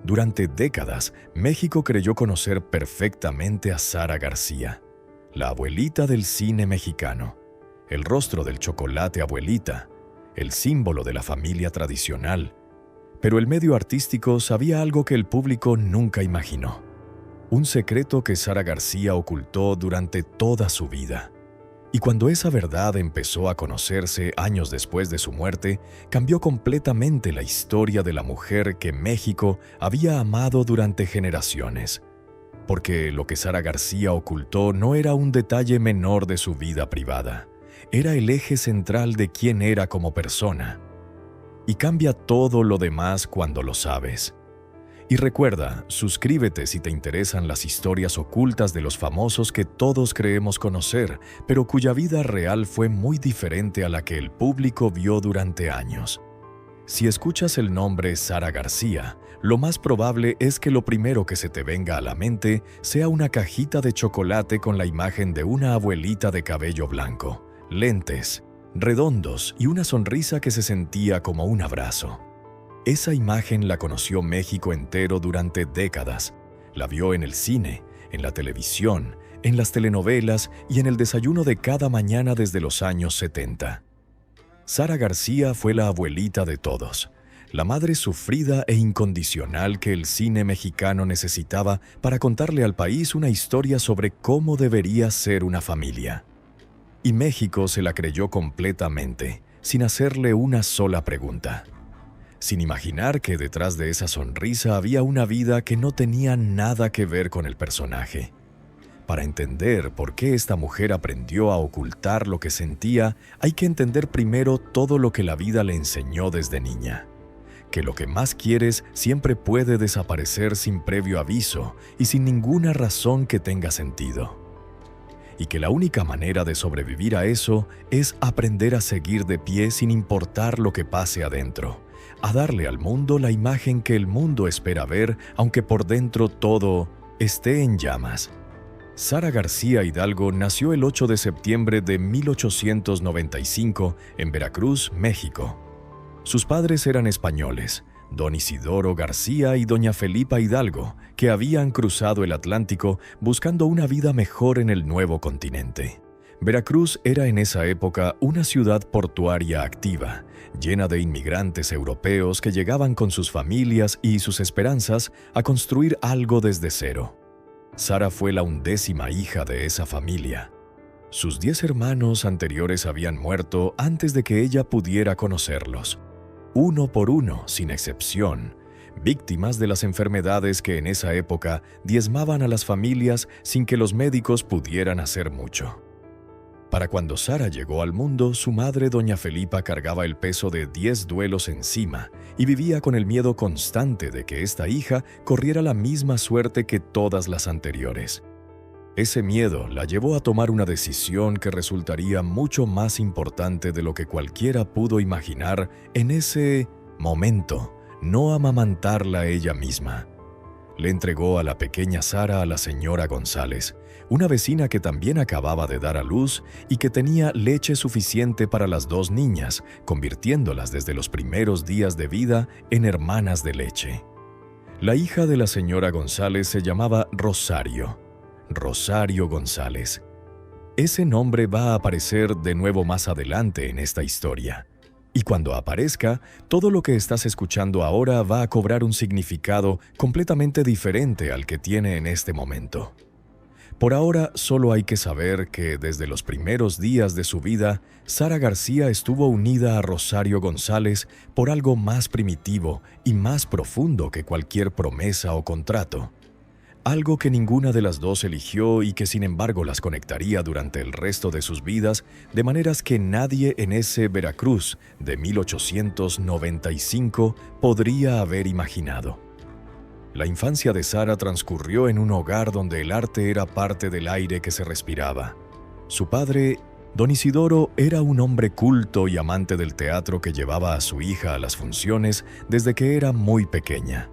Durante décadas, México creyó conocer perfectamente a Sara García, la abuelita del cine mexicano, el rostro del chocolate abuelita, el símbolo de la familia tradicional. Pero el medio artístico sabía algo que el público nunca imaginó. Un secreto que Sara García ocultó durante toda su vida. Y cuando esa verdad empezó a conocerse años después de su muerte, cambió completamente la historia de la mujer que México había amado durante generaciones. Porque lo que Sara García ocultó no era un detalle menor de su vida privada, era el eje central de quién era como persona. Y cambia todo lo demás cuando lo sabes. Y recuerda, suscríbete si te interesan las historias ocultas de los famosos que todos creemos conocer, pero cuya vida real fue muy diferente a la que el público vio durante años. Si escuchas el nombre Sara García, lo más probable es que lo primero que se te venga a la mente sea una cajita de chocolate con la imagen de una abuelita de cabello blanco, lentes, redondos y una sonrisa que se sentía como un abrazo. Esa imagen la conoció México entero durante décadas. La vio en el cine, en la televisión, en las telenovelas y en el desayuno de cada mañana desde los años 70. Sara García fue la abuelita de todos, la madre sufrida e incondicional que el cine mexicano necesitaba para contarle al país una historia sobre cómo debería ser una familia. Y México se la creyó completamente, sin hacerle una sola pregunta. Sin imaginar que detrás de esa sonrisa había una vida que no tenía nada que ver con el personaje. Para entender por qué esta mujer aprendió a ocultar lo que sentía, hay que entender primero todo lo que la vida le enseñó desde niña. Que lo que más quieres siempre puede desaparecer sin previo aviso y sin ninguna razón que tenga sentido. Y que la única manera de sobrevivir a eso es aprender a seguir de pie sin importar lo que pase adentro. A darle al mundo la imagen que el mundo espera ver, aunque por dentro todo esté en llamas. Sara García Hidalgo nació el 8 de septiembre de 1895 en Veracruz, México. Sus padres eran españoles, don Isidoro García y doña Felipa Hidalgo, que habían cruzado el Atlántico buscando una vida mejor en el nuevo continente. Veracruz era en esa época una ciudad portuaria activa, llena de inmigrantes europeos que llegaban con sus familias y sus esperanzas a construir algo desde cero. Sara fue la 11ª hija de esa familia. Sus 10 hermanos anteriores habían muerto antes de que ella pudiera conocerlos. Uno por uno, sin excepción, víctimas de las enfermedades que en esa época diezmaban a las familias sin que los médicos pudieran hacer mucho. Para cuando Sara llegó al mundo, su madre, doña Felipa, cargaba el peso de 10 duelos encima y vivía con el miedo constante de que esta hija corriera la misma suerte que todas las anteriores. Ese miedo la llevó a tomar una decisión que resultaría mucho más importante de lo que cualquiera pudo imaginar en ese momento: no amamantarla ella misma. Le entregó a la pequeña Sara a la señora González, una vecina que también acababa de dar a luz y que tenía leche suficiente para las 2 niñas, convirtiéndolas desde los primeros días de vida en hermanas de leche. La hija de la señora González se llamaba Rosario González. Ese nombre va a aparecer de nuevo más adelante en esta historia. Y cuando aparezca, todo lo que estás escuchando ahora va a cobrar un significado completamente diferente al que tiene en este momento. Por ahora, solo hay que saber que desde los primeros días de su vida, Sara García estuvo unida a Rosario González por algo más primitivo y más profundo que cualquier promesa o contrato. Algo que ninguna de las dos eligió y que sin embargo las conectaría durante el resto de sus vidas de maneras que nadie en ese Veracruz de 1895 podría haber imaginado. La infancia de Sara transcurrió en un hogar donde el arte era parte del aire que se respiraba. Su padre, don Isidoro, era un hombre culto y amante del teatro que llevaba a su hija a las funciones desde que era muy pequeña.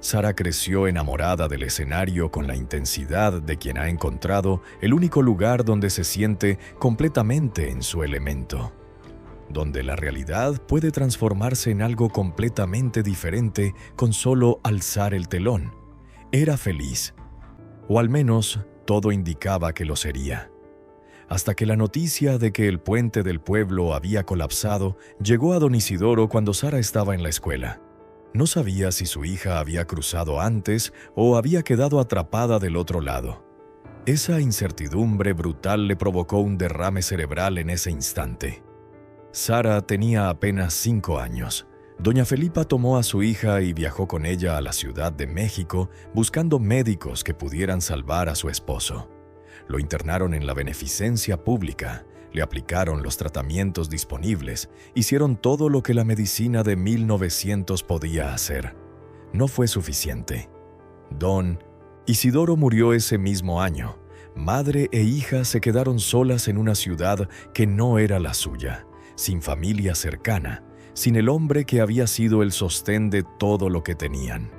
Sara creció enamorada del escenario con la intensidad de quien ha encontrado el único lugar donde se siente completamente en su elemento. donde la realidad puede transformarse en algo completamente diferente con solo alzar el telón. Era feliz, o al menos todo indicaba que lo sería. Hasta que la noticia de que el puente del pueblo había colapsado llegó a don Isidoro cuando Sara estaba en la escuela. No sabía si su hija había cruzado antes o había quedado atrapada del otro lado. Esa incertidumbre brutal le provocó un derrame cerebral en ese instante. Sara tenía apenas 5 años. Doña Felipa tomó a su hija y viajó con ella a la Ciudad de México buscando médicos que pudieran salvar a su esposo. Lo internaron en la beneficencia pública, le aplicaron los tratamientos disponibles, hicieron todo lo que la medicina de 1900 podía hacer. No fue suficiente. Don Isidoro murió ese mismo año. Madre e hija se quedaron solas en una ciudad que no era la suya, sin familia cercana, sin el hombre que había sido el sostén de todo lo que tenían.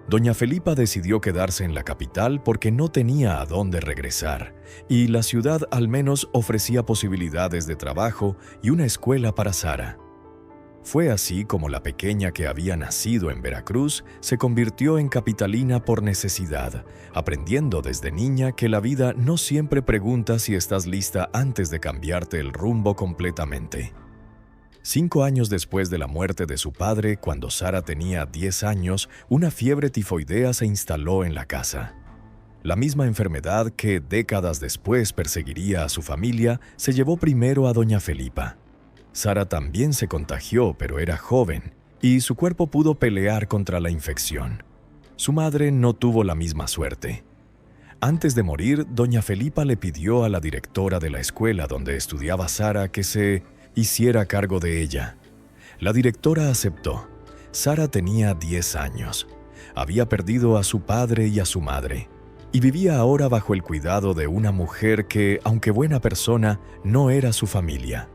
Doña Felipa decidió quedarse en la capital porque no tenía a dónde regresar, y la ciudad al menos ofrecía posibilidades de trabajo y una escuela para Sara. Fue así como la pequeña que había nacido en Veracruz se convirtió en capitalina por necesidad, aprendiendo desde niña que la vida no siempre pregunta si estás lista antes de cambiarte el rumbo completamente. 5 años después de la muerte de su padre, cuando Sara tenía 10 años, una fiebre tifoidea se instaló en la casa. La misma enfermedad que décadas después perseguiría a su familia se llevó primero a doña Felipa. Sara también se contagió, pero era joven, y su cuerpo pudo pelear contra la infección. Su madre no tuvo la misma suerte. Antes de morir, doña Felipa le pidió a la directora de la escuela donde estudiaba Sara que se hiciera cargo de ella. La directora aceptó. Sara tenía 10 años. Había perdido a su padre y a su madre, y vivía ahora bajo el cuidado de una mujer que, aunque buena persona, no era su familia.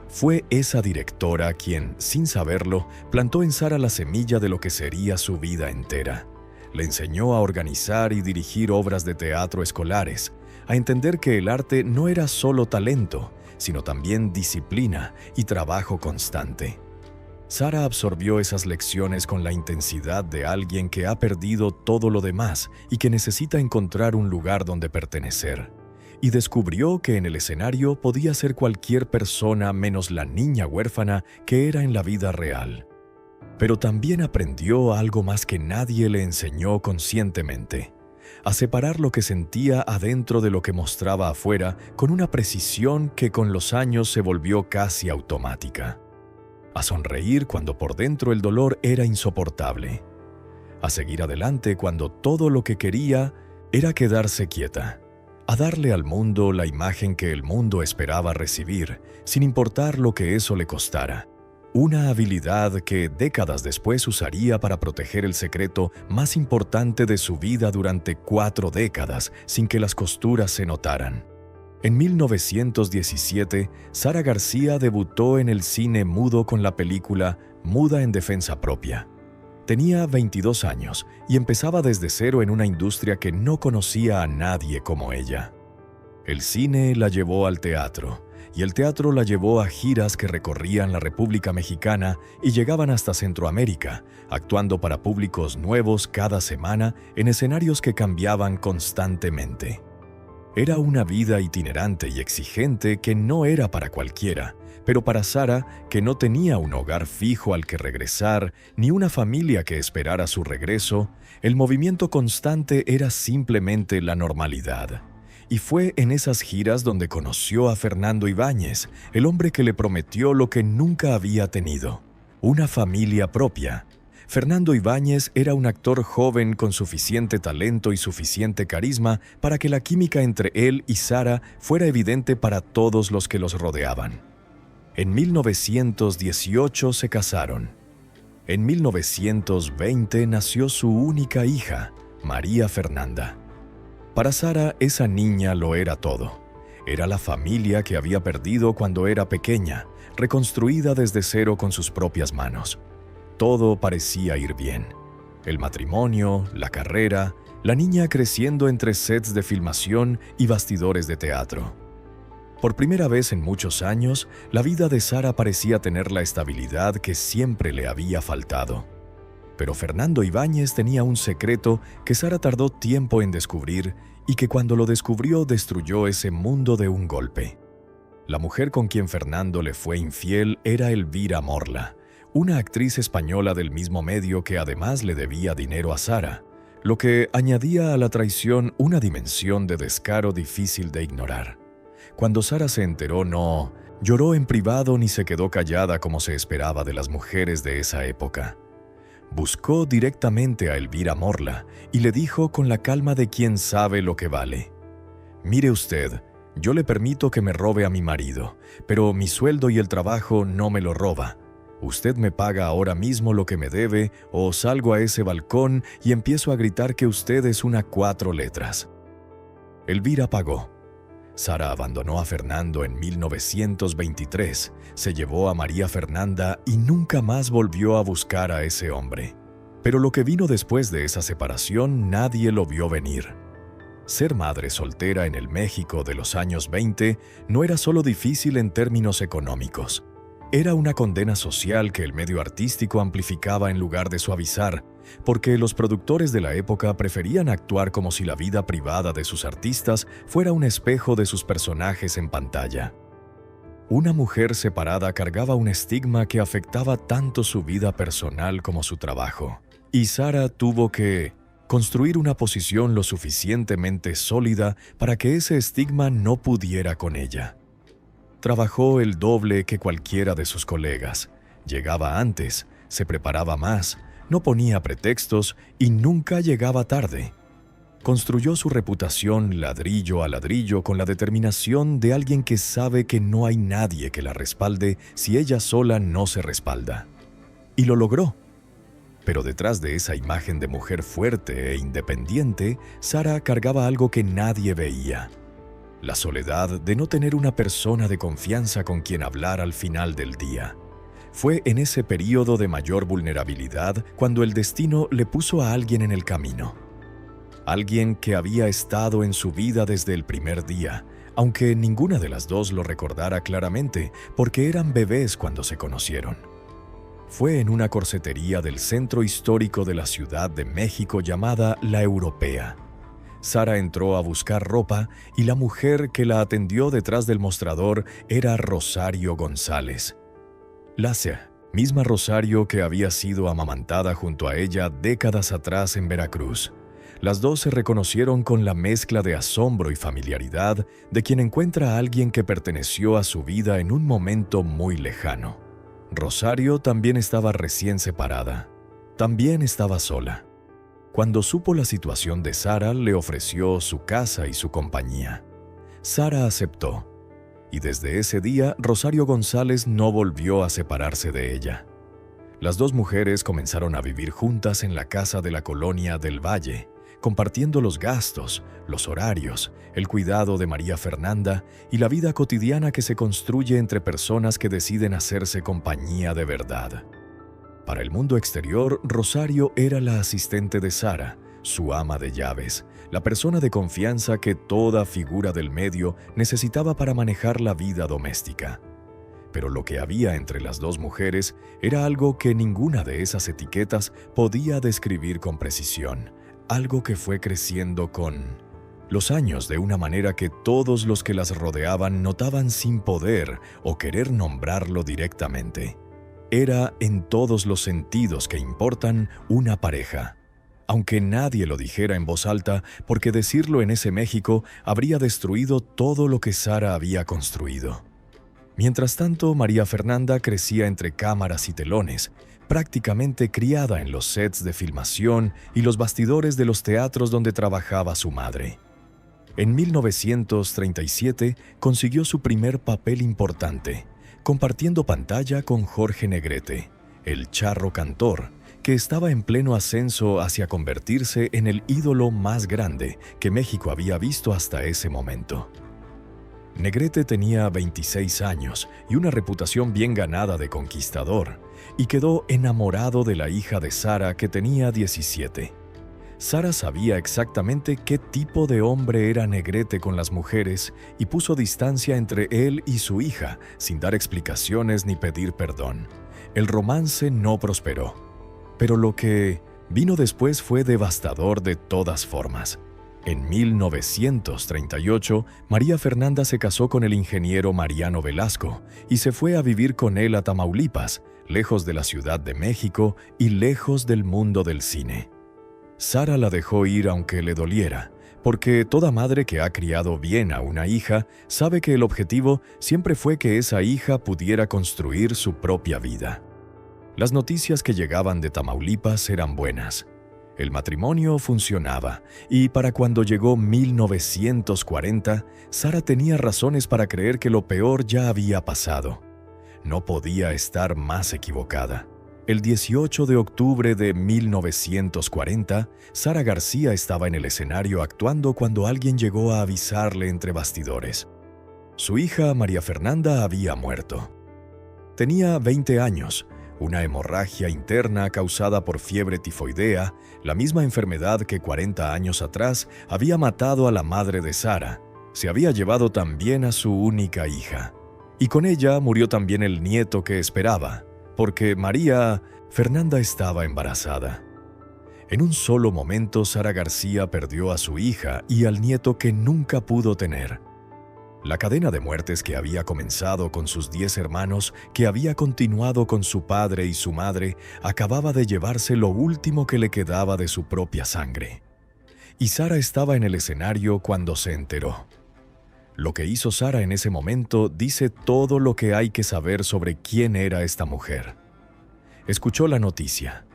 Fue esa directora quien, sin saberlo, plantó en Sara la semilla de lo que sería su vida entera. Le enseñó a organizar y dirigir obras de teatro escolares, a entender que el arte no era solo talento, sino también disciplina y trabajo constante. Sara absorbió esas lecciones con la intensidad de alguien que ha perdido todo lo demás y que necesita encontrar un lugar donde pertenecer. Y descubrió que en el escenario podía ser cualquier persona menos la niña huérfana que era en la vida real. Pero también aprendió algo más que nadie le enseñó conscientemente: a separar lo que sentía adentro de lo que mostraba afuera con una precisión que con los años se volvió casi automática. A sonreír cuando por dentro el dolor era insoportable. A seguir adelante cuando todo lo que quería era quedarse quieta. A darle al mundo la imagen que el mundo esperaba recibir, sin importar lo que eso le costara. Una habilidad que décadas después usaría para proteger el secreto más importante de su vida durante 4 décadas sin que las costuras se notaran. En 1917, Sara García debutó en el cine mudo con la película Muda en defensa propia. Tenía 22 años y empezaba desde cero en una industria que no conocía a nadie como ella. El cine la llevó al teatro, y el teatro la llevó a giras que recorrían la República Mexicana y llegaban hasta Centroamérica, actuando para públicos nuevos cada semana en escenarios que cambiaban constantemente. Era una vida itinerante y exigente que no era para cualquiera, pero para Sara, que no tenía un hogar fijo al que regresar ni una familia que esperara su regreso, el movimiento constante era simplemente la normalidad. Y fue en esas giras donde conoció a Fernando Ibáñez, el hombre que le prometió lo que nunca había tenido: una familia propia. Fernando Ibáñez era un actor joven con suficiente talento y suficiente carisma para que la química entre él y Sara fuera evidente para todos los que los rodeaban. En 1918 se casaron. En 1920 nació su única hija, María Fernanda. Para Sara, esa niña lo era todo. Era la familia que había perdido cuando era pequeña, reconstruida desde cero con sus propias manos. Todo parecía ir bien. El matrimonio, la carrera, la niña creciendo entre sets de filmación y bastidores de teatro. Por primera vez en muchos años, la vida de Sara parecía tener la estabilidad que siempre le había faltado. Pero Fernando Ibáñez tenía un secreto que Sara tardó tiempo en descubrir y que cuando lo descubrió destruyó ese mundo de un golpe. La mujer con quien Fernando le fue infiel era Elvira Morla, una actriz española del mismo medio que además le debía dinero a Sara, lo que añadía a la traición una dimensión de descaro difícil de ignorar. Cuando Sara se enteró, no lloró en privado ni se quedó callada como se esperaba de las mujeres de esa época. Buscó directamente a Elvira Morla y le dijo con la calma de quien sabe lo que vale: «Mire usted, yo le permito que me robe a mi marido, pero mi sueldo y el trabajo no me lo roba. Usted me paga ahora mismo lo que me debe o salgo a ese balcón y empiezo a gritar que usted es una 4 letras». Elvira pagó. Sara abandonó a Fernando en 1923, se llevó a María Fernanda y nunca más volvió a buscar a ese hombre. Pero lo que vino después de esa separación nadie lo vio venir. Ser madre soltera en el México de los años 20 no era solo difícil en términos económicos. Era una condena social que el medio artístico amplificaba en lugar de suavizar, porque los productores de la época preferían actuar como si la vida privada de sus artistas fuera un espejo de sus personajes en pantalla. Una mujer separada cargaba un estigma que afectaba tanto su vida personal como su trabajo, y Sara tuvo que construir una posición lo suficientemente sólida para que ese estigma no pudiera con ella. Trabajó el doble que cualquiera de sus colegas, llegaba antes, se preparaba más, no ponía pretextos y nunca llegaba tarde. Construyó su reputación ladrillo a ladrillo con la determinación de alguien que sabe que no hay nadie que la respalde si ella sola no se respalda. Y lo logró. Pero detrás de esa imagen de mujer fuerte e independiente, Sara cargaba algo que nadie veía: la soledad de no tener una persona de confianza con quien hablar al final del día. Fue en ese período de mayor vulnerabilidad cuando el destino le puso a alguien en el camino. Alguien que había estado en su vida desde el primer día, aunque ninguna de las dos lo recordara claramente, porque eran bebés cuando se conocieron. Fue en una corsetería del centro histórico de la Ciudad de México llamada La Europea. Sara entró a buscar ropa y la mujer que la atendió detrás del mostrador era Rosario González. La misma Rosario que había sido amamantada junto a ella décadas atrás en Veracruz. Las dos se reconocieron con la mezcla de asombro y familiaridad de quien encuentra a alguien que perteneció a su vida en un momento muy lejano. Rosario también estaba recién separada. También estaba sola. Cuando supo la situación de Sara, le ofreció su casa y su compañía. Sara aceptó, y desde ese día Rosario González no volvió a separarse de ella. Las dos mujeres comenzaron a vivir juntas en la casa de la colonia del Valle, compartiendo los gastos, los horarios, el cuidado de María Fernanda y la vida cotidiana que se construye entre personas que deciden hacerse compañía de verdad. Para el mundo exterior, Rosario era la asistente de Sara, su ama de llaves, la persona de confianza que toda figura del medio necesitaba para manejar la vida doméstica. Pero lo que había entre las dos mujeres era algo que ninguna de esas etiquetas podía describir con precisión, algo que fue creciendo con los años de una manera que todos los que las rodeaban notaban sin poder o querer nombrarlo directamente. Era, en todos los sentidos que importan, una pareja. Aunque nadie lo dijera en voz alta, porque decirlo en ese México habría destruido todo lo que Sara había construido. Mientras tanto, María Fernanda crecía entre cámaras y telones, prácticamente criada en los sets de filmación y los bastidores de los teatros donde trabajaba su madre. En 1937 consiguió su primer papel importante, compartiendo pantalla con Jorge Negrete, el charro cantor, que estaba en pleno ascenso hacia convertirse en el ídolo más grande que México había visto hasta ese momento. Negrete tenía 26 años y una reputación bien ganada de conquistador, y quedó enamorado de la hija de Sara, que tenía 17. Sara sabía exactamente qué tipo de hombre era Negrete con las mujeres y puso distancia entre él y su hija, sin dar explicaciones ni pedir perdón. El romance no prosperó, pero lo que vino después fue devastador de todas formas. En 1938, María Fernanda se casó con el ingeniero Mariano Velasco y se fue a vivir con él a Tamaulipas, lejos de la Ciudad de México y lejos del mundo del cine. Sara la dejó ir aunque le doliera, porque toda madre que ha criado bien a una hija sabe que el objetivo siempre fue que esa hija pudiera construir su propia vida. Las noticias que llegaban de Tamaulipas eran buenas. El matrimonio funcionaba, y para cuando llegó 1940, Sara tenía razones para creer que lo peor ya había pasado. No podía estar más equivocada. El 18 de octubre de 1940, Sara García estaba en el escenario actuando cuando alguien llegó a avisarle entre bastidores. Su hija María Fernanda había muerto. Tenía 20 años, una hemorragia interna causada por fiebre tifoidea, la misma enfermedad que 40 años atrás había matado a la madre de Sara. Se había llevado también a su única hija. Y con ella murió también el nieto que esperaba, porque María Fernanda estaba embarazada. En un solo momento, Sara García perdió a su hija y al nieto que nunca pudo tener. La cadena de muertes que había comenzado con sus 10 hermanos, que había continuado con su padre y su madre, acababa de llevarse lo último que le quedaba de su propia sangre. Y Sara estaba en el escenario cuando se enteró. Lo que hizo Sara en ese momento dice todo lo que hay que saber sobre quién era esta mujer. Escuchó la noticia.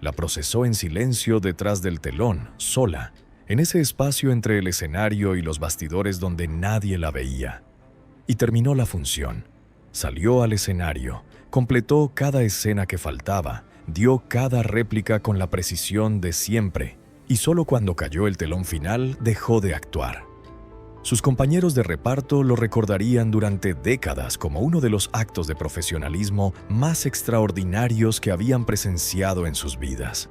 La procesó en silencio detrás del telón, sola, en ese espacio entre el escenario y los bastidores donde nadie la veía. Y terminó la función. Salió al escenario, completó cada escena que faltaba, dio cada réplica con la precisión de siempre, y solo cuando cayó el telón final dejó de actuar. Sus compañeros de reparto lo recordarían durante décadas como uno de los actos de profesionalismo más extraordinarios que habían presenciado en sus vidas.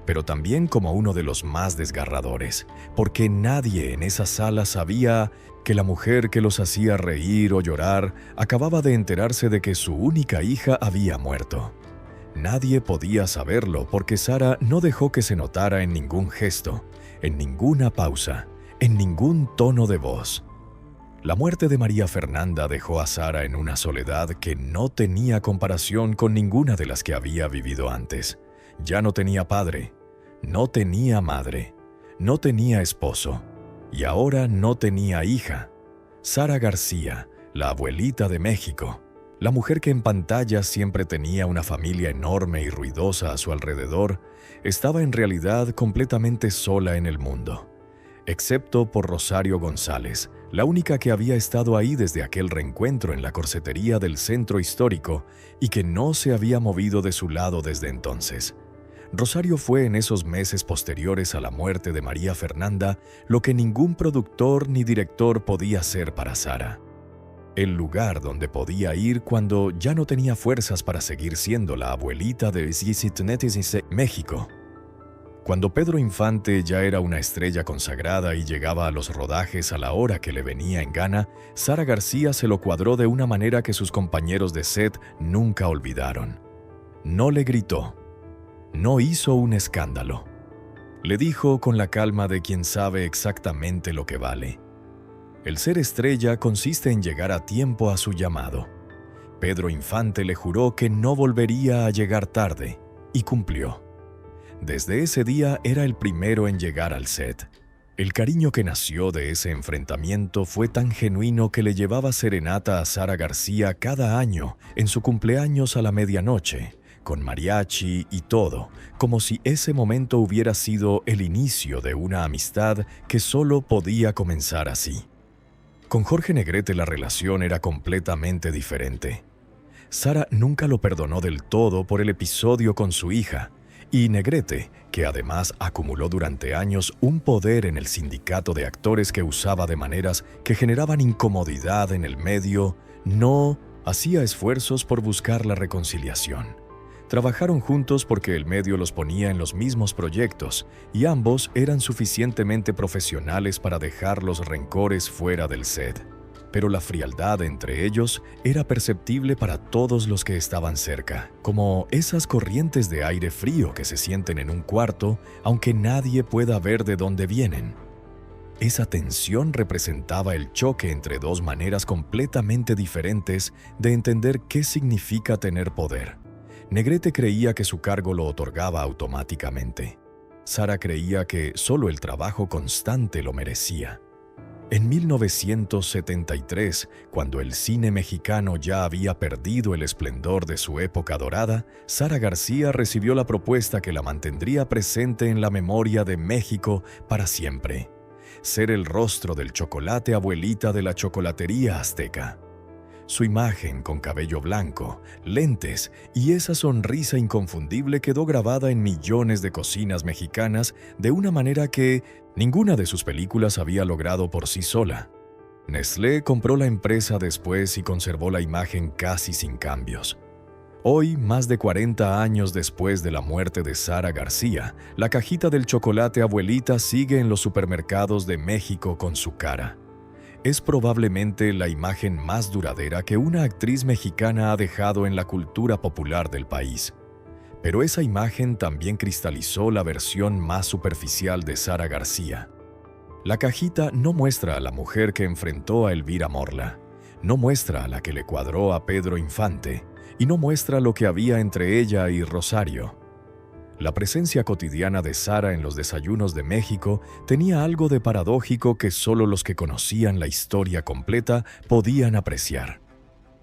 Pero también como uno de los más desgarradores, porque nadie en esa sala sabía que la mujer que los hacía reír o llorar acababa de enterarse de que su única hija había muerto. Nadie podía saberlo porque Sara no dejó que se notara en ningún gesto, en ninguna pausa, en ningún tono de voz. La muerte de María Fernanda dejó a Sara en una soledad que no tenía comparación con ninguna de las que había vivido antes. Ya no tenía padre, no tenía madre, no tenía esposo, y ahora no tenía hija. Sara García, la abuelita de México, la mujer que en pantalla siempre tenía una familia enorme y ruidosa a su alrededor, estaba en realidad completamente sola en el mundo. Excepto por Rosario González, la única que había estado ahí desde aquel reencuentro en la corsetería del centro histórico y que no se había movido de su lado desde entonces. Rosario fue en esos meses posteriores a la muerte de María Fernanda lo que ningún productor ni director podía hacer para Sara. El lugar donde podía ir cuando ya no tenía fuerzas para seguir siendo la abuelita de México. Cuando Pedro Infante ya era una estrella consagrada y llegaba a los rodajes a la hora que le venía en gana, Sara García se lo cuadró de una manera que sus compañeros de set nunca olvidaron. No le gritó, no hizo un escándalo. Le dijo con la calma de quien sabe exactamente lo que vale. El ser estrella consiste en llegar a tiempo a su llamado. Pedro Infante le juró que no volvería a llegar tarde, y cumplió. Desde ese día era el primero en llegar al set. El cariño que nació de ese enfrentamiento fue tan genuino que le llevaba serenata a Sara García cada año en su cumpleaños a la medianoche, con mariachi y todo, como si ese momento hubiera sido el inicio de una amistad que solo podía comenzar así. Con Jorge Negrete la relación era completamente diferente. Sara nunca lo perdonó del todo por el episodio con su hija, y Negrete, que además acumuló durante años un poder en el sindicato de actores que usaba de maneras que generaban incomodidad en el medio, no hacía esfuerzos por buscar la reconciliación. Trabajaron juntos porque el medio los ponía en los mismos proyectos y ambos eran suficientemente profesionales para dejar los rencores fuera del set. Pero la frialdad entre ellos era perceptible para todos los que estaban cerca, como esas corrientes de aire frío que se sienten en un cuarto, aunque nadie pueda ver de dónde vienen. Esa tensión representaba el choque entre dos maneras completamente diferentes de entender qué significa tener poder. Negrete creía que su cargo lo otorgaba automáticamente. Sara creía que solo el trabajo constante lo merecía. En 1973, cuando el cine mexicano ya había perdido el esplendor de su época dorada, Sara García recibió la propuesta que la mantendría presente en la memoria de México para siempre: ser el rostro del chocolate abuelita de la chocolatería azteca. Su imagen con cabello blanco, lentes y esa sonrisa inconfundible quedó grabada en millones de cocinas mexicanas de una manera que ninguna de sus películas había logrado por sí sola. Nestlé compró la empresa después y conservó la imagen casi sin cambios. Hoy, más de 40 años después de la muerte de Sara García, la cajita del chocolate abuelita sigue en los supermercados de México con su cara. Es probablemente la imagen más duradera que una actriz mexicana ha dejado en la cultura popular del país. Pero esa imagen también cristalizó la versión más superficial de Sara García. La cajita no muestra a la mujer que enfrentó a Elvira Morla, no muestra a la que le cuadró a Pedro Infante, y no muestra lo que había entre ella y Rosario. La presencia cotidiana de Sara en los desayunos de México tenía algo de paradójico que solo los que conocían la historia completa podían apreciar.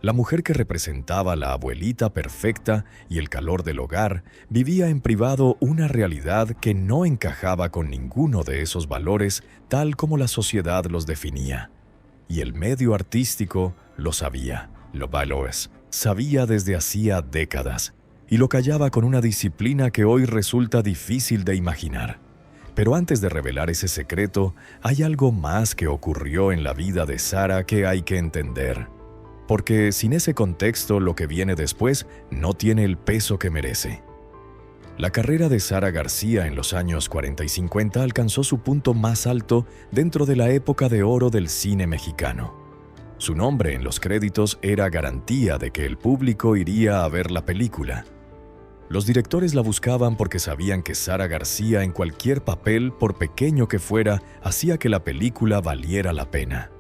La mujer que representaba la abuelita perfecta y el calor del hogar vivía en privado una realidad que no encajaba con ninguno de esos valores tal como la sociedad los definía. Y el medio artístico lo sabía, sabía desde hacía décadas, y lo callaba con una disciplina que hoy resulta difícil de imaginar. Pero antes de revelar ese secreto, hay algo más que ocurrió en la vida de Sara que hay que entender. Porque sin ese contexto, lo que viene después no tiene el peso que merece. La carrera de Sara García en los años 40 y 50 alcanzó su punto más alto dentro de la época de oro del cine mexicano. Su nombre en los créditos era garantía de que el público iría a ver la película. Los directores la buscaban porque sabían que Sara García en cualquier papel, por pequeño que fuera, hacía que la película valiera la pena.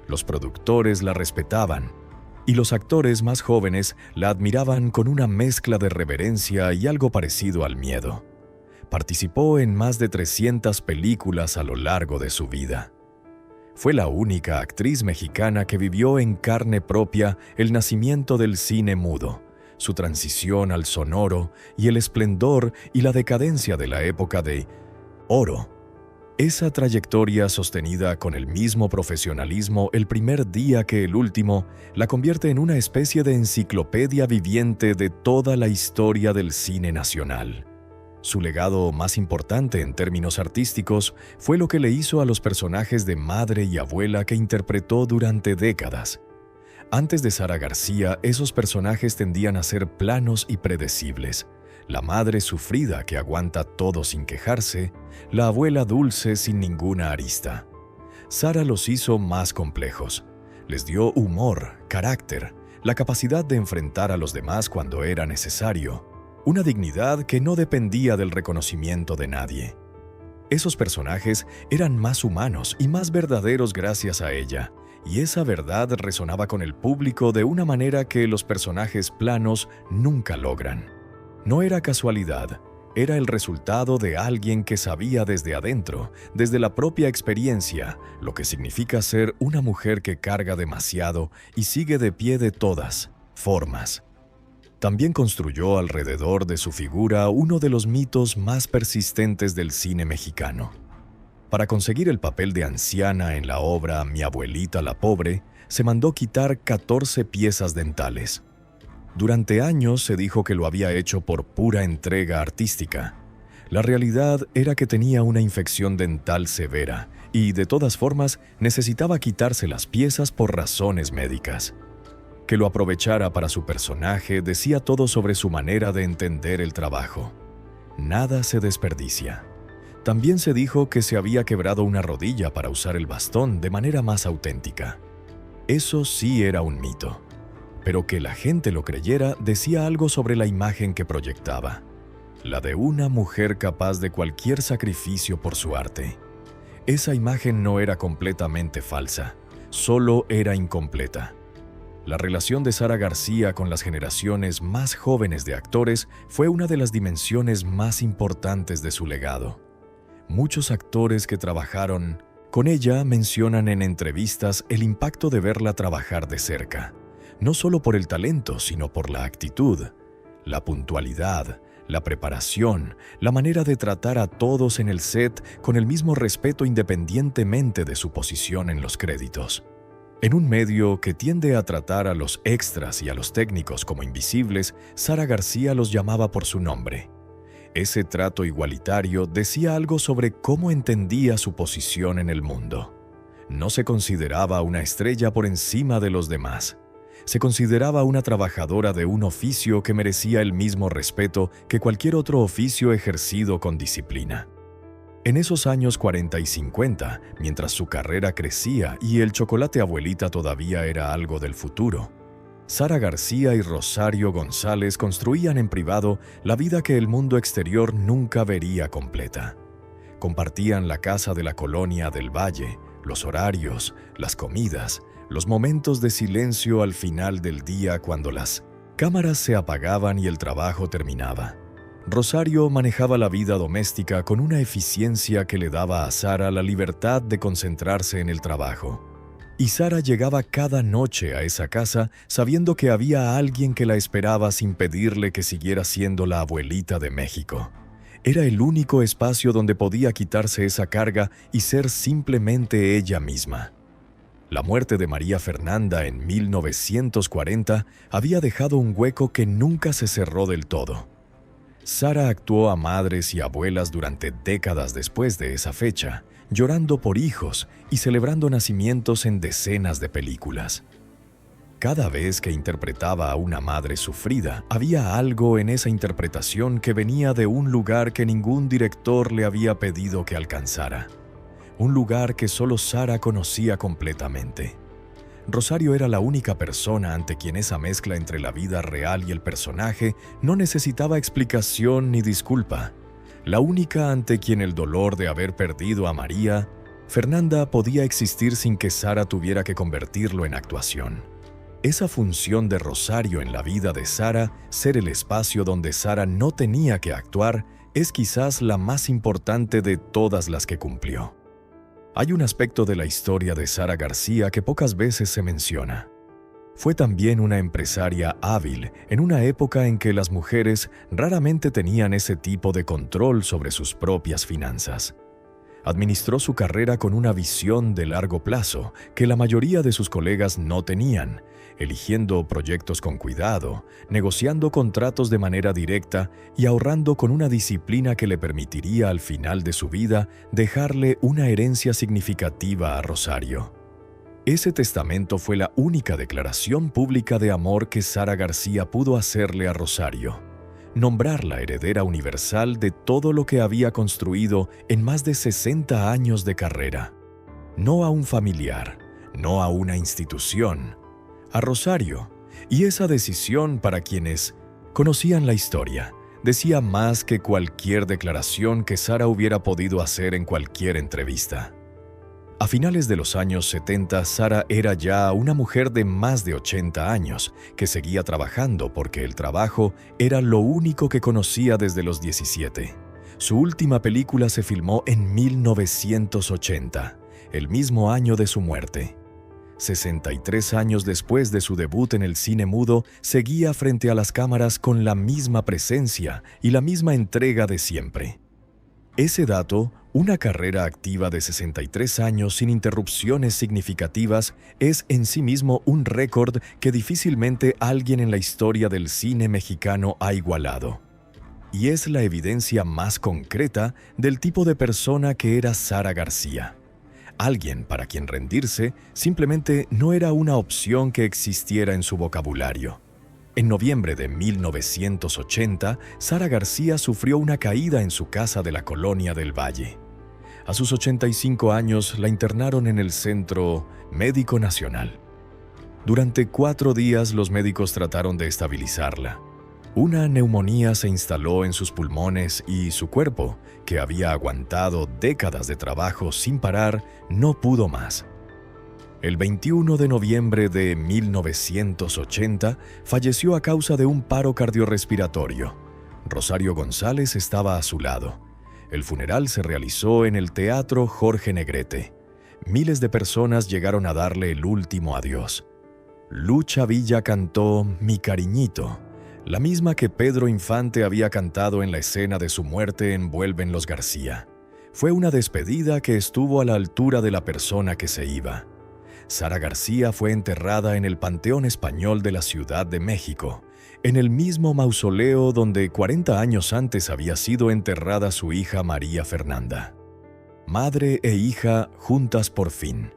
Los productores la respetaban, y los actores más jóvenes la admiraban con una mezcla de reverencia y algo parecido al miedo. Participó en más de 300 películas a lo largo de su vida. Fue la única actriz mexicana que vivió en carne propia el nacimiento del cine mudo, su transición al sonoro y el esplendor y la decadencia de la época de oro. Esa trayectoria sostenida con el mismo profesionalismo el primer día que el último la convierte en una especie de enciclopedia viviente de toda la historia del cine nacional. Su legado más importante en términos artísticos fue lo que le hizo a los personajes de madre y abuela que interpretó durante décadas. Antes de Sara García, esos personajes tendían a ser planos y predecibles. La madre sufrida que aguanta todo sin quejarse, la abuela dulce sin ninguna arista. Sara los hizo más complejos. Les dio humor, carácter, la capacidad de enfrentar a los demás cuando era necesario, una dignidad que no dependía del reconocimiento de nadie. Esos personajes eran más humanos y más verdaderos gracias a ella, y esa verdad resonaba con el público de una manera que los personajes planos nunca logran. No era casualidad, era el resultado de alguien que sabía desde adentro, desde la propia experiencia, lo que significa ser una mujer que carga demasiado y sigue de pie de todas formas. También construyó alrededor de su figura uno de los mitos más persistentes del cine mexicano. Para conseguir el papel de anciana en la obra Mi abuelita la pobre, se mandó quitar 14 piezas dentales. Durante años se dijo que lo había hecho por pura entrega artística. La realidad era que tenía una infección dental severa y, de todas formas, necesitaba quitarse las piezas por razones médicas. que lo aprovechara para su personaje decía todo sobre su manera de entender el trabajo. Nada se desperdicia. También se dijo que se había quebrado una rodilla para usar el bastón de manera más auténtica. Eso sí era un mito. Pero que la gente lo creyera decía algo sobre la imagen que proyectaba. La de una mujer capaz de cualquier sacrificio por su arte. Esa imagen no era completamente falsa, solo era incompleta. La relación de Sara García con las generaciones más jóvenes de actores fue una de las dimensiones más importantes de su legado. Muchos actores que trabajaron con ella mencionan en entrevistas el impacto de verla trabajar de cerca, no solo por el talento, sino por la actitud, la puntualidad, la preparación, la manera de tratar a todos en el set con el mismo respeto independientemente de su posición en los créditos. En un medio que tiende a tratar a los extras y a los técnicos como invisibles, Sara García los llamaba por su nombre. Ese trato igualitario decía algo sobre cómo entendía su posición en el mundo. No se consideraba una estrella por encima de los demás. Se consideraba una trabajadora de un oficio que merecía el mismo respeto que cualquier otro oficio ejercido con disciplina. En esos años 40 y 50, mientras su carrera crecía y el chocolate abuelita todavía era algo del futuro, Sara García y Rosario González construían en privado la vida que el mundo exterior nunca vería completa. Compartían la casa de la colonia del Valle, los horarios, las comidas, los momentos de silencio al final del día cuando las cámaras se apagaban y el trabajo terminaba. Rosario manejaba la vida doméstica con una eficiencia que le daba a Sara la libertad de concentrarse en el trabajo. Y Sara llegaba cada noche a esa casa sabiendo que había alguien que la esperaba sin pedirle que siguiera siendo la abuelita de México. Era el único espacio donde podía quitarse esa carga y ser simplemente ella misma. La muerte de María Fernanda en 1940 había dejado un hueco que nunca se cerró del todo. Sara actuó a madres y abuelas durante décadas después de esa fecha, llorando por hijos y celebrando nacimientos en decenas de películas. Cada vez que interpretaba a una madre sufrida, había algo en esa interpretación que venía de un lugar que ningún director le había pedido que alcanzara. Un lugar que solo Sara conocía completamente. Rosario era la única persona ante quien esa mezcla entre la vida real y el personaje no necesitaba explicación ni disculpa. La única ante quien el dolor de haber perdido a María Fernanda podía existir sin que Sara tuviera que convertirlo en actuación. Esa función de Rosario en la vida de Sara, ser el espacio donde Sara no tenía que actuar, es quizás la más importante de todas las que cumplió. Hay un aspecto de la historia de Sara García que pocas veces se menciona. Fue también una empresaria hábil en una época en que las mujeres raramente tenían ese tipo de control sobre sus propias finanzas. Administró su carrera con una visión de largo plazo que la mayoría de sus colegas no tenían, eligiendo proyectos con cuidado, negociando contratos de manera directa y ahorrando con una disciplina que le permitiría al final de su vida dejarle una herencia significativa a Rosario. Ese testamento fue la única declaración pública de amor que Sara García pudo hacerle a Rosario. Nombrarla heredera universal de todo lo que había construido en más de 60 años de carrera. No a un familiar, no a una institución, a Rosario. Y esa decisión, para quienes conocían la historia, decía más que cualquier declaración que Sara hubiera podido hacer en cualquier entrevista. A finales de los años 70, Sara era ya una mujer de más de 80 años, que seguía trabajando porque el trabajo era lo único que conocía desde los 17. Su última película se filmó en 1980, el mismo año de su muerte. 63 años después de su debut en el cine mudo, seguía frente a las cámaras con la misma presencia y la misma entrega de siempre. Ese dato, una carrera activa de 63 años sin interrupciones significativas, es en sí mismo un récord que difícilmente alguien en la historia del cine mexicano ha igualado. Y es la evidencia más concreta del tipo de persona que era Sara García. alguien para quien rendirse simplemente no era una opción que existiera en su vocabulario. En noviembre de 1980, Sara García sufrió una caída en su casa de la Colonia del Valle. A sus 85 años la internaron en el Centro Médico Nacional. Durante 4 días los médicos trataron de estabilizarla. Una neumonía se instaló en sus pulmones y su cuerpo, que había aguantado décadas de trabajo sin parar, no pudo más. El 21 de noviembre de 1980 falleció a causa de un paro cardiorrespiratorio. Rosario González estaba a su lado. El funeral se realizó en el Teatro Jorge Negrete. Miles de personas llegaron a darle el último adiós. Lucha Villa cantó Mi Cariñito, la misma que Pedro Infante había cantado en la escena de su muerte en Vuelven los García. Fue una despedida que estuvo a la altura de la persona que se iba. Sara García fue enterrada en el Panteón Español de la Ciudad de México, en el mismo mausoleo donde 40 años antes había sido enterrada su hija María Fernanda. Madre e hija juntas por fin.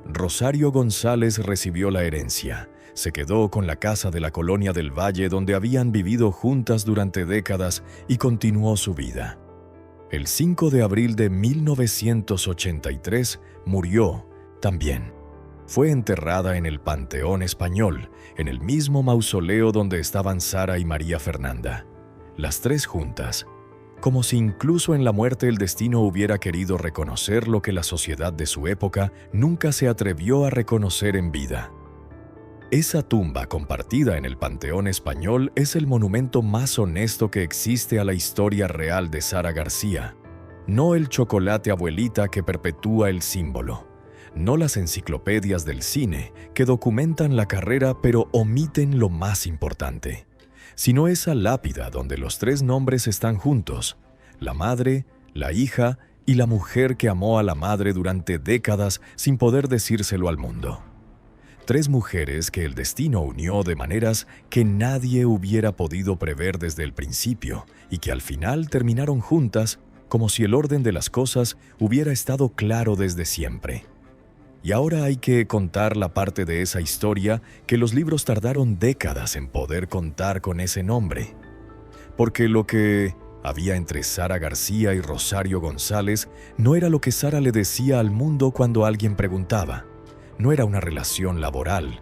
Rosario González recibió la herencia. Se quedó con la casa de la Colonia del Valle donde habían vivido juntas durante décadas y continuó su vida. El 5 de abril de 1983 murió también. Fue enterrada en el Panteón Español, en el mismo mausoleo donde estaban Sara y María Fernanda. Las tres juntas, como si incluso en la muerte el destino hubiera querido reconocer lo que la sociedad de su época nunca se atrevió a reconocer en vida. Esa tumba compartida en el Panteón Español es el monumento más honesto que existe a la historia real de Sara García. No el chocolate abuelita que perpetúa el símbolo. No las enciclopedias del cine que documentan la carrera pero omiten lo más importante, sino esa lápida donde los tres nombres están juntos: la madre, la hija y la mujer que amó a la madre durante décadas sin poder decírselo al mundo. Tres mujeres que el destino unió de maneras que nadie hubiera podido prever desde el principio y que al final terminaron juntas como si el orden de las cosas hubiera estado claro desde siempre. Y ahora hay que contar la parte de esa historia que los libros tardaron décadas en poder contar con ese nombre. Porque lo que había entre Sara García y Rosario González no era lo que Sara le decía al mundo cuando alguien preguntaba. No era una relación laboral.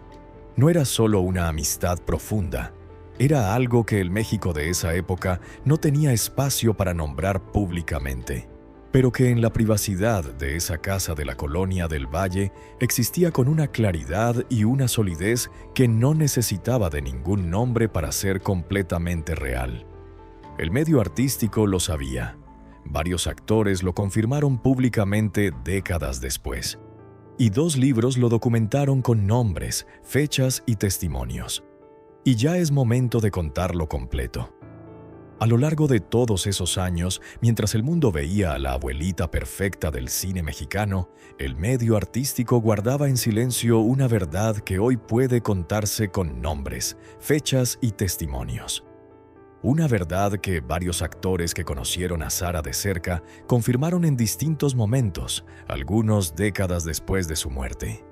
No era solo una amistad profunda. Era algo que el México de esa época no tenía espacio para nombrar públicamente, pero que en la privacidad de esa casa de la Colonia del Valle existía con una claridad y una solidez que no necesitaba de ningún nombre para ser completamente real. El medio artístico lo sabía. Varios actores lo confirmaron públicamente décadas después. Y 2 libros lo documentaron con nombres, fechas y testimonios. Y ya es momento de contarlo completo. A lo largo de todos esos años, mientras el mundo veía a la abuelita perfecta del cine mexicano, el medio artístico guardaba en silencio una verdad que hoy puede contarse con nombres, fechas y testimonios. Una verdad que varios actores que conocieron a Sara de cerca confirmaron en distintos momentos, algunos décadas después de su muerte.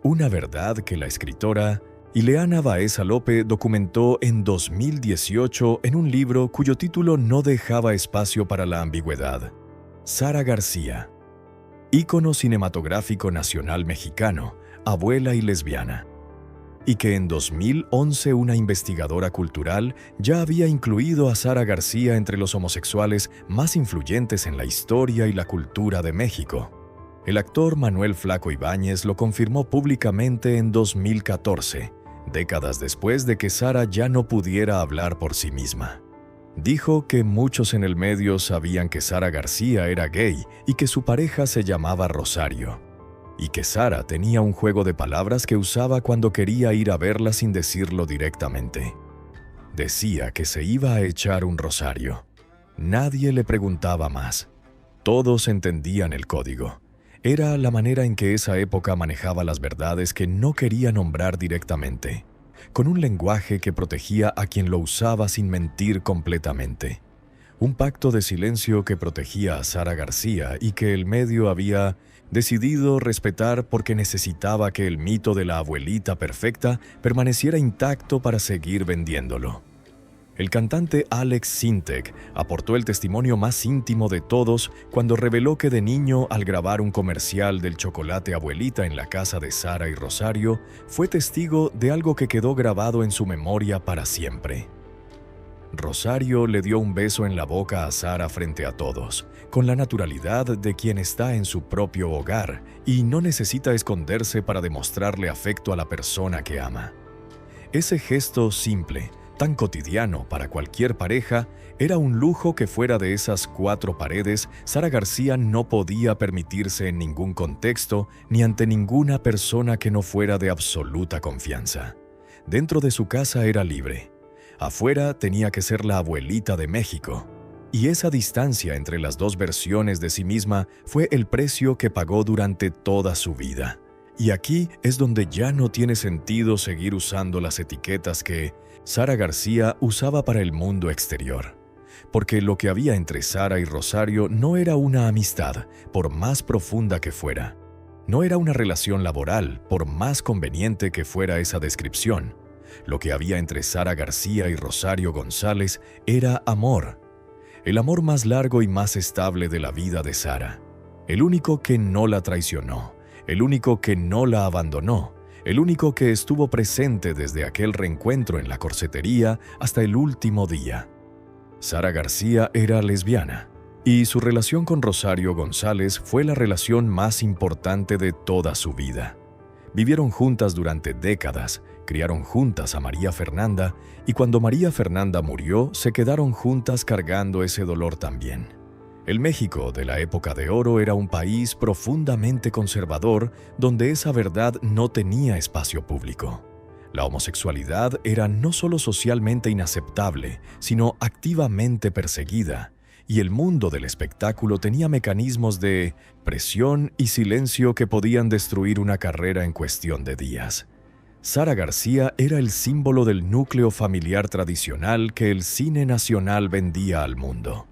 Una verdad que la escritora Ileana Baeza Lope documentó en 2018 en un libro cuyo título no dejaba espacio para la ambigüedad. Sara García, ícono cinematográfico nacional mexicano, abuela y lesbiana. Y que en 2011 una investigadora cultural ya había incluido a Sara García entre los homosexuales más influyentes en la historia y la cultura de México. El actor Manuel Flaco Ibáñez lo confirmó públicamente en 2014, décadas después de que Sara ya no pudiera hablar por sí misma. Dijo que muchos en el medio sabían que Sara García era gay y que su pareja se llamaba Rosario, y que Sara tenía un juego de palabras que usaba cuando quería ir a verla sin decirlo directamente. Decía que se iba a echar un rosario. Nadie le preguntaba más. Todos entendían el código. Era la manera en que esa época manejaba las verdades que no quería nombrar directamente, con un lenguaje que protegía a quien lo usaba sin mentir completamente. Un pacto de silencio que protegía a Sara García y que el medio había decidido respetar porque necesitaba que el mito de la abuelita perfecta permaneciera intacto para seguir vendiéndolo. El cantante Alex Sintek aportó el testimonio más íntimo de todos cuando reveló que de niño, al grabar un comercial del chocolate abuelita en la casa de Sara y Rosario, fue testigo de algo que quedó grabado en su memoria para siempre. Rosario le dio un beso en la boca a Sara frente a todos, con la naturalidad de quien está en su propio hogar y no necesita esconderse para demostrarle afecto a la persona que ama. Ese gesto simple, tan cotidiano para cualquier pareja, era un lujo que fuera de esas 4 paredes, Sara García no podía permitirse en ningún contexto ni ante ninguna persona que no fuera de absoluta confianza. Dentro de su casa era libre. Afuera tenía que ser la abuelita de México. Y esa distancia entre las dos versiones de sí misma fue el precio que pagó durante toda su vida. Y aquí es donde ya no tiene sentido seguir usando las etiquetas que Sara García usaba para el mundo exterior. Porque lo que había entre Sara y Rosario no era una amistad, por más profunda que fuera. No era una relación laboral, por más conveniente que fuera esa descripción. Lo que había entre Sara García y Rosario González era amor. El amor más largo y más estable de la vida de Sara. El único que no la traicionó. El único que no la abandonó. El único que estuvo presente desde aquel reencuentro en la corsetería hasta el último día. Sara García era lesbiana. Y su relación con Rosario González fue la relación más importante de toda su vida. Vivieron juntas durante décadas, criaron juntas a María Fernanda y cuando María Fernanda murió, se quedaron juntas cargando ese dolor también. El México de la época de oro era un país profundamente conservador donde esa verdad no tenía espacio público. La homosexualidad era no solo socialmente inaceptable, sino activamente perseguida. Y el mundo del espectáculo tenía mecanismos de presión y silencio que podían destruir una carrera en cuestión de días. Sara García era el símbolo del núcleo familiar tradicional que el cine nacional vendía al mundo.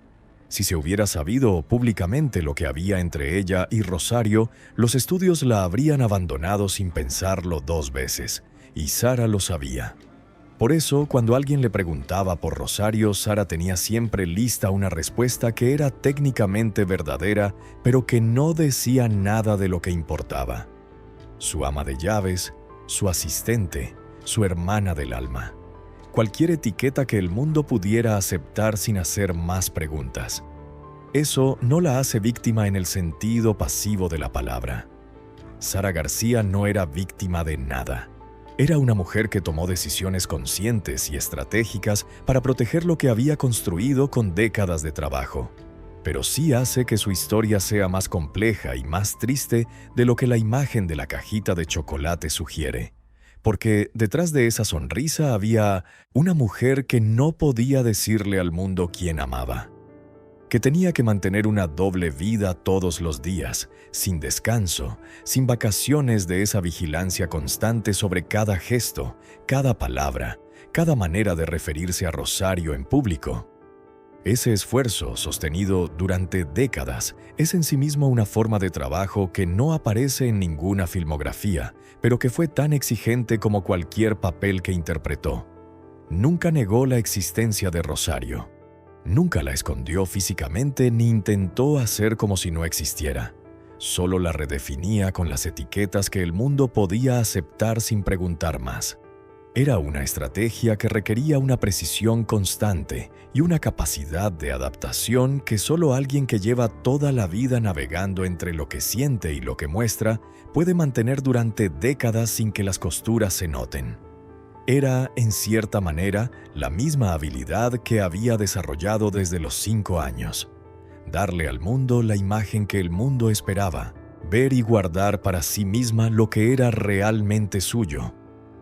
Si se hubiera sabido públicamente lo que había entre ella y Rosario, los estudios la habrían abandonado sin pensarlo 2 veces, y Sara lo sabía. Por eso, cuando alguien le preguntaba por Rosario, Sara tenía siempre lista una respuesta que era técnicamente verdadera, pero que no decía nada de lo que importaba. Su ama de llaves, su asistente, su hermana del alma. Cualquier etiqueta que el mundo pudiera aceptar sin hacer más preguntas. Eso no la hace víctima en el sentido pasivo de la palabra. Sara García no era víctima de nada. Era una mujer que tomó decisiones conscientes y estratégicas para proteger lo que había construido con décadas de trabajo. Pero sí hace que su historia sea más compleja y más triste de lo que la imagen de la cajita de chocolate sugiere. Porque detrás de esa sonrisa había una mujer que no podía decirle al mundo quién amaba. Que tenía que mantener una doble vida todos los días, sin descanso, sin vacaciones de esa vigilancia constante sobre cada gesto, cada palabra, cada manera de referirse a Rosario en público. Ese esfuerzo, sostenido durante décadas, es en sí mismo una forma de trabajo que no aparece en ninguna filmografía, pero que fue tan exigente como cualquier papel que interpretó. Nunca negó la existencia de Rosario. Nunca la escondió físicamente ni intentó hacer como si no existiera. Solo la redefinía con las etiquetas que el mundo podía aceptar sin preguntar más. Era una estrategia que requería una precisión constante y una capacidad de adaptación que solo alguien que lleva toda la vida navegando entre lo que siente y lo que muestra puede mantener durante décadas sin que las costuras se noten. Era, en cierta manera, la misma habilidad que había desarrollado desde los 5 años. Darle al mundo la imagen que el mundo esperaba, ver y guardar para sí misma lo que era realmente suyo.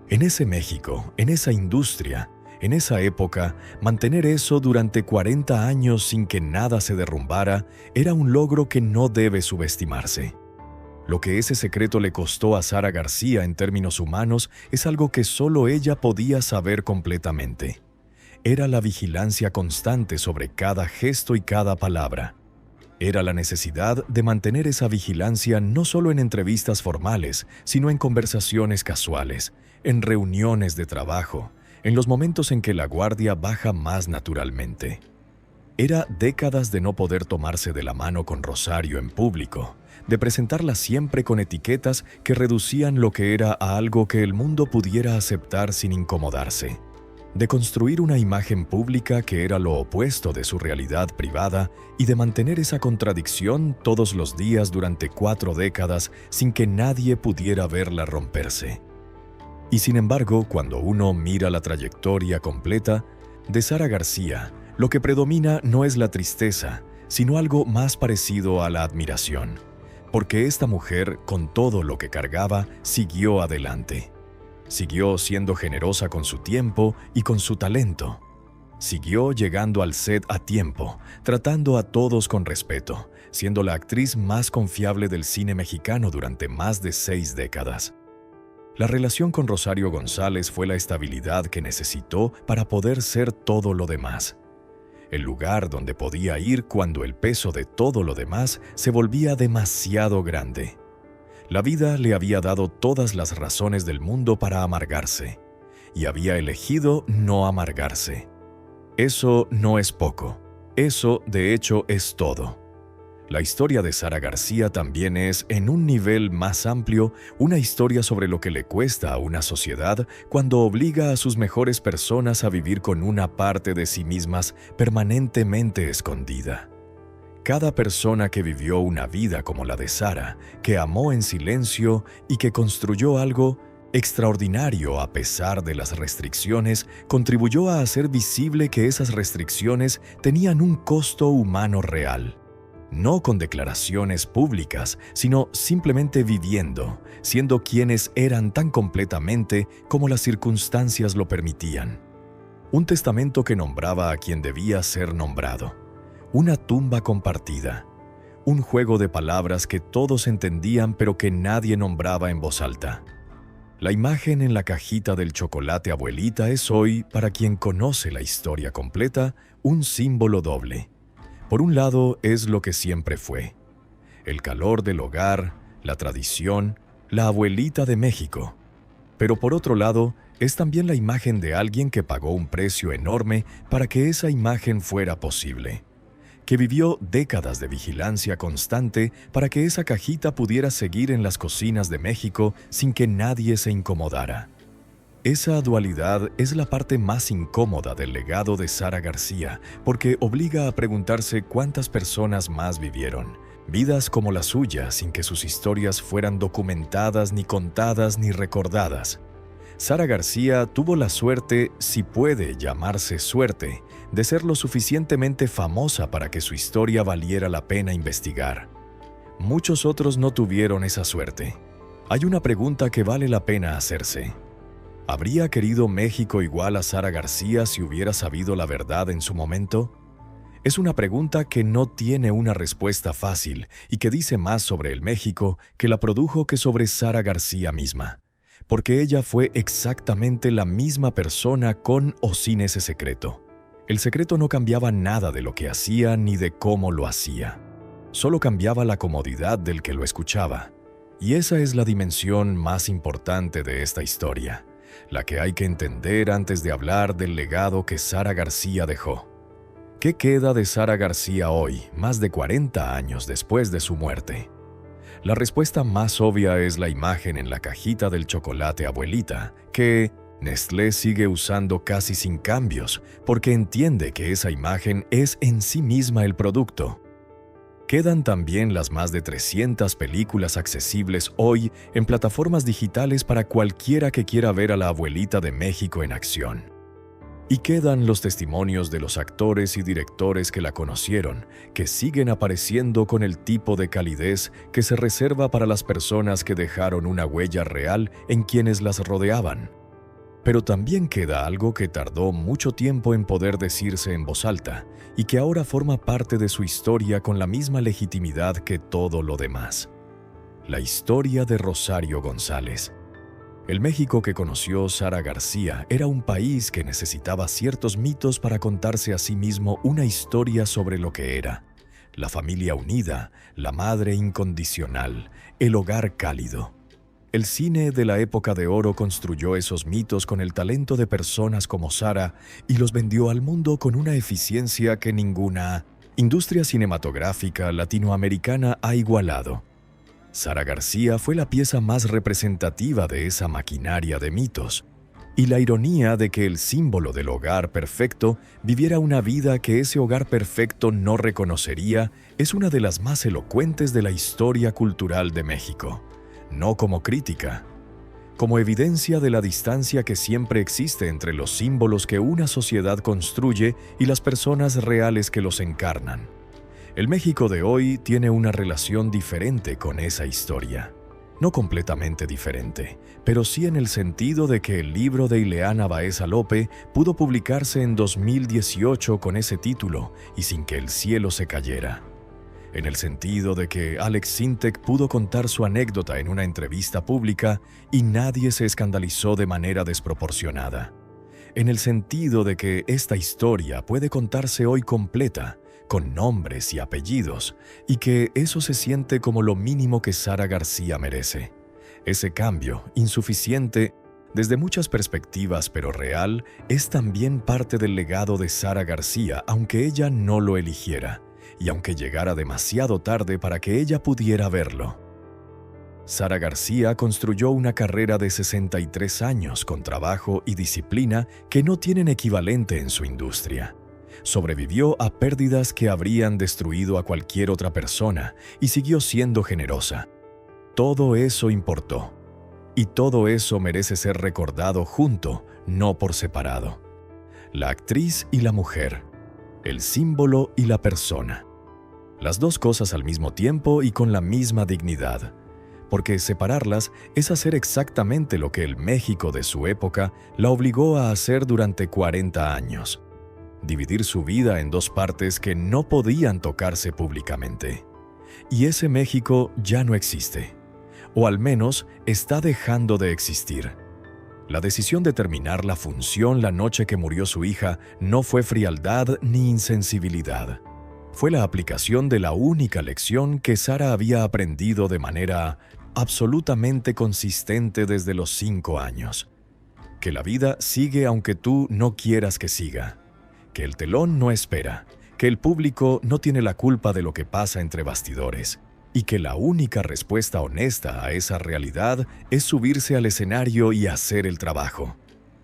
En ese México, en esa industria, en esa época, mantener eso durante 40 años sin que nada se derrumbara era un logro que no debe subestimarse. Lo que ese secreto le costó a Sara García en términos humanos es algo que solo ella podía saber completamente. Era la vigilancia constante sobre cada gesto y cada palabra. Era la necesidad de mantener esa vigilancia no solo en entrevistas formales, sino en conversaciones casuales, en reuniones de trabajo, en los momentos en que la guardia baja más naturalmente. Era décadas de no poder tomarse de la mano con Rosario en público, de presentarla siempre con etiquetas que reducían lo que era a algo que el mundo pudiera aceptar sin incomodarse, de construir una imagen pública que era lo opuesto de su realidad privada y de mantener esa contradicción todos los días durante 4 décadas sin que nadie pudiera verla romperse. Y sin embargo, cuando uno mira la trayectoria completa de Sara García, lo que predomina no es la tristeza, sino algo más parecido a la admiración, porque esta mujer, con todo lo que cargaba, siguió adelante. Siguió siendo generosa con su tiempo y con su talento. Siguió llegando al set a tiempo, tratando a todos con respeto, siendo la actriz más confiable del cine mexicano durante más de 6 décadas. La relación con Rosario González fue la estabilidad que necesitó para poder ser todo lo demás. El lugar donde podía ir cuando el peso de todo lo demás se volvía demasiado grande. La vida le había dado todas las razones del mundo para amargarse, y había elegido no amargarse. Eso no es poco. Eso, de hecho, es todo. La historia de Sara García también es, en un nivel más amplio, una historia sobre lo que le cuesta a una sociedad cuando obliga a sus mejores personas a vivir con una parte de sí mismas permanentemente escondida. Cada persona que vivió una vida como la de Sara, que amó en silencio y que construyó algo extraordinario a pesar de las restricciones, contribuyó a hacer visible que esas restricciones tenían un costo humano real. No con declaraciones públicas, sino simplemente viviendo, siendo quienes eran tan completamente como las circunstancias lo permitían. Un testamento que nombraba a quien debía ser nombrado. Una tumba compartida. Un juego de palabras que todos entendían pero que nadie nombraba en voz alta. La imagen en la cajita del chocolate abuelita es hoy, para quien conoce la historia completa, un símbolo doble. Por un lado es lo que siempre fue, el calor del hogar, la tradición, la abuelita de México. Pero por otro lado es también la imagen de alguien que pagó un precio enorme para que esa imagen fuera posible, que vivió décadas de vigilancia constante para que esa cajita pudiera seguir en las cocinas de México sin que nadie se incomodara. Esa dualidad es la parte más incómoda del legado de Sara García, porque obliga a preguntarse cuántas personas más vivieron, vidas como la suya, sin que sus historias fueran documentadas, ni contadas, ni recordadas. Sara García tuvo la suerte, si puede llamarse suerte, de ser lo suficientemente famosa para que su historia valiera la pena investigar. Muchos otros no tuvieron esa suerte. Hay una pregunta que vale la pena hacerse. ¿Habría querido México igual a Sara García si hubiera sabido la verdad en su momento? Es una pregunta que no tiene una respuesta fácil y que dice más sobre el México que la produjo que sobre Sara García misma, porque ella fue exactamente la misma persona con o sin ese secreto. El secreto no cambiaba nada de lo que hacía ni de cómo lo hacía. Solo cambiaba la comodidad del que lo escuchaba. Y esa es la dimensión más importante de esta historia, la que hay que entender antes de hablar del legado que Sara García dejó. ¿Qué queda de Sara García hoy, más de 40 años después de su muerte? La respuesta más obvia es la imagen en la cajita del chocolate abuelita, que Nestlé sigue usando casi sin cambios, porque entiende que esa imagen es en sí misma el producto. Quedan también las más de 300 películas accesibles hoy en plataformas digitales para cualquiera que quiera ver a la abuelita de México en acción. Y quedan los testimonios de los actores y directores que la conocieron, que siguen apareciendo con el tipo de calidez que se reserva para las personas que dejaron una huella real en quienes las rodeaban. Pero también queda algo que tardó mucho tiempo en poder decirse en voz alta y que ahora forma parte de su historia con la misma legitimidad que todo lo demás. La historia de Rosario González. El México que conoció Sara García era un país que necesitaba ciertos mitos para contarse a sí mismo una historia sobre lo que era. la familia unida, la madre incondicional, el hogar cálido. El cine de la época de oro construyó esos mitos con el talento de personas como Sara y los vendió al mundo con una eficiencia que ninguna industria cinematográfica latinoamericana ha igualado. Sara García fue la pieza más representativa de esa maquinaria de mitos, y la ironía de que el símbolo del hogar perfecto viviera una vida que ese hogar perfecto no reconocería es una de las más elocuentes de la historia cultural de México. No como crítica, como evidencia de la distancia que siempre existe entre los símbolos que una sociedad construye y las personas reales que los encarnan. El México de hoy tiene una relación diferente con esa historia. No completamente diferente, pero sí en el sentido de que el libro de Ileana Baeza Lope pudo publicarse en 2018 con ese título y sin que el cielo se cayera. En el sentido de que Alex Sintek pudo contar su anécdota en una entrevista pública y nadie se escandalizó de manera desproporcionada. En el sentido de que esta historia puede contarse hoy completa, con nombres y apellidos, y que eso se siente como lo mínimo que Sara García merece. Ese cambio, insuficiente desde muchas perspectivas pero real, es también parte del legado de Sara García, aunque ella no lo eligiera, y aunque llegara demasiado tarde para que ella pudiera verlo. Sara García construyó una carrera de 63 años con trabajo y disciplina que no tienen equivalente en su industria. Sobrevivió a pérdidas que habrían destruido a cualquier otra persona y siguió siendo generosa. Todo eso importó. Y todo eso merece ser recordado junto, no por separado. La actriz y la mujer. El símbolo y la persona. Las dos cosas al mismo tiempo y con la misma dignidad. Porque separarlas es hacer exactamente lo que el México de su época la obligó a hacer durante 40 años. Dividir su vida en dos partes que no podían tocarse públicamente. Y ese México ya no existe, o al menos está dejando de existir. La decisión de terminar la función la noche que murió su hija no fue frialdad ni insensibilidad. Fue la aplicación de la única lección que Sara había aprendido de manera absolutamente consistente desde los 5 años. Que la vida sigue aunque tú no quieras que siga. Que el telón no espera, que el público no tiene la culpa de lo que pasa entre bastidores, y que la única respuesta honesta a esa realidad es subirse al escenario y hacer el trabajo.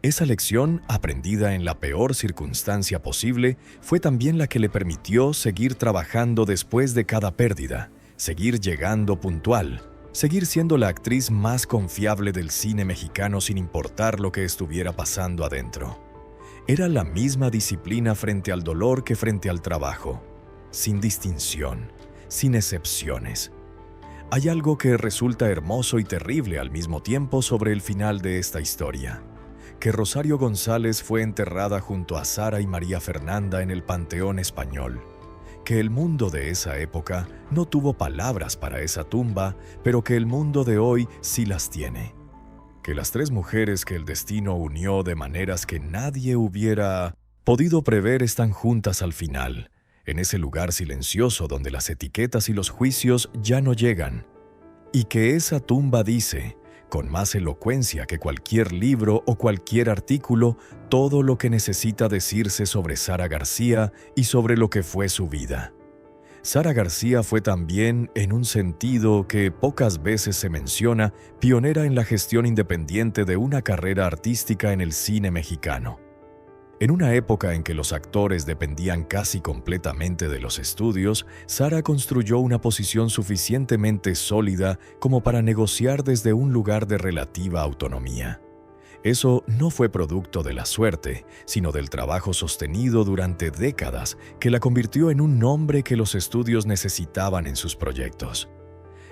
Esa lección, aprendida en la peor circunstancia posible, fue también la que le permitió seguir trabajando después de cada pérdida, seguir llegando puntual, seguir siendo la actriz más confiable del cine mexicano sin importar lo que estuviera pasando adentro. Era la misma disciplina frente al dolor que frente al trabajo, sin distinción, sin excepciones. Hay algo que resulta hermoso y terrible al mismo tiempo sobre el final de esta historia, que Rosario González fue enterrada junto a Sara y María Fernanda en el Panteón Español, que el mundo de esa época no tuvo palabras para esa tumba, pero que el mundo de hoy sí las tiene. Que las 3 mujeres que el destino unió de maneras que nadie hubiera podido prever están juntas al final, en ese lugar silencioso donde las etiquetas y los juicios ya no llegan, y que esa tumba dice, con más elocuencia que cualquier libro o cualquier artículo, todo lo que necesita decirse sobre Sara García y sobre lo que fue su vida. Sara García fue también, en un sentido que pocas veces se menciona, pionera en la gestión independiente de una carrera artística en el cine mexicano. En una época en que los actores dependían casi completamente de los estudios, Sara construyó una posición suficientemente sólida como para negociar desde un lugar de relativa autonomía. Eso no fue producto de la suerte, sino del trabajo sostenido durante décadas que la convirtió en un nombre que los estudios necesitaban en sus proyectos.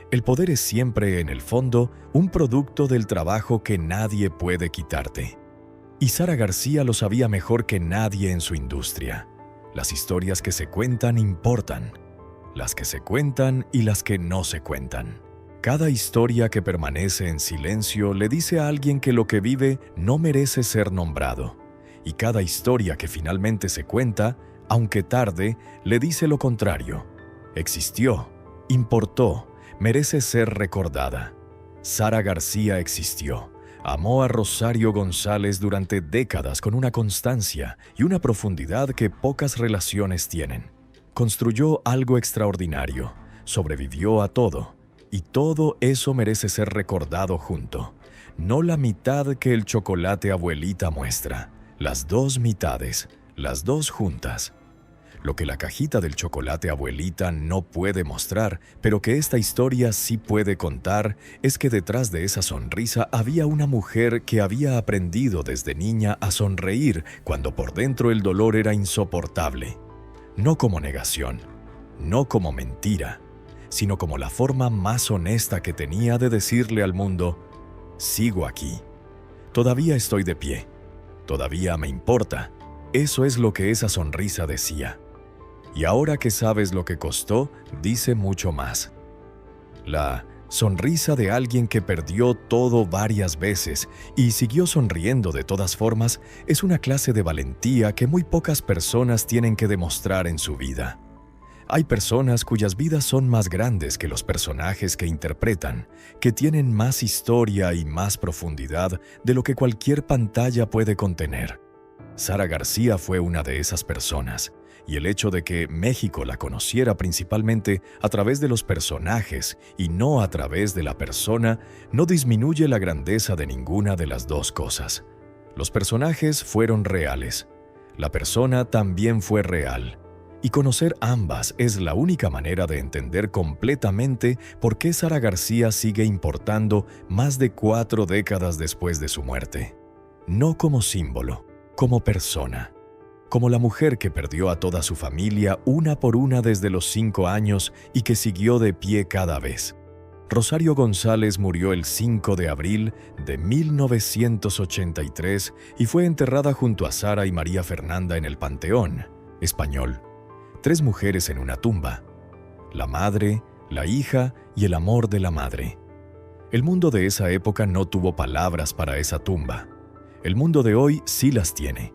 El poder es siempre, en el fondo, un producto del trabajo que nadie puede quitarte. Y Sara García lo sabía mejor que nadie en su industria. Las historias que se cuentan importan, las que se cuentan y las que no se cuentan. Cada historia que permanece en silencio le dice a alguien que lo que vive no merece ser nombrado. Y cada historia que finalmente se cuenta, aunque tarde, le dice lo contrario, Existió, importó, merece ser recordada. Sara García existió. Amó a Rosario González durante décadas con una constancia y una profundidad que pocas relaciones tienen. Construyó algo extraordinario, sobrevivió a todo, y todo eso merece ser recordado junto. No la mitad que el chocolate abuelita muestra, las dos mitades, las dos juntas. Lo que la cajita del chocolate abuelita no puede mostrar, pero que esta historia sí puede contar, es que detrás de esa sonrisa había una mujer que había aprendido desde niña a sonreír cuando por dentro el dolor era insoportable. No como negación, no como mentira, sino como la forma más honesta que tenía de decirle al mundo: sigo aquí, todavía estoy de pie, todavía me importa. Eso es lo que esa sonrisa decía. Y ahora que sabes lo que costó, dice mucho más. La sonrisa de alguien que perdió todo varias veces y siguió sonriendo de todas formas es una clase de valentía que muy pocas personas tienen que demostrar en su vida. Hay personas cuyas vidas son más grandes que los personajes que interpretan, que tienen más historia y más profundidad de lo que cualquier pantalla puede contener. Sara García fue una de esas personas. Y el hecho de que México la conociera principalmente a través de los personajes y no a través de la persona no disminuye la grandeza de ninguna de las dos cosas. Los personajes fueron reales, la persona también fue real, y conocer ambas es la única manera de entender completamente por qué Sara García sigue importando más de 4 décadas después de su muerte. No como símbolo, como persona. Como la mujer que perdió a toda su familia una por una desde los 5 años y que siguió de pie cada vez. Rosario González murió el 5 de abril de 1983 y fue enterrada junto a Sara y María Fernanda en el Panteón Español. 3 mujeres en una tumba: la madre, la hija y el amor de la madre. El mundo de esa época no tuvo palabras para esa tumba. El mundo de hoy sí las tiene.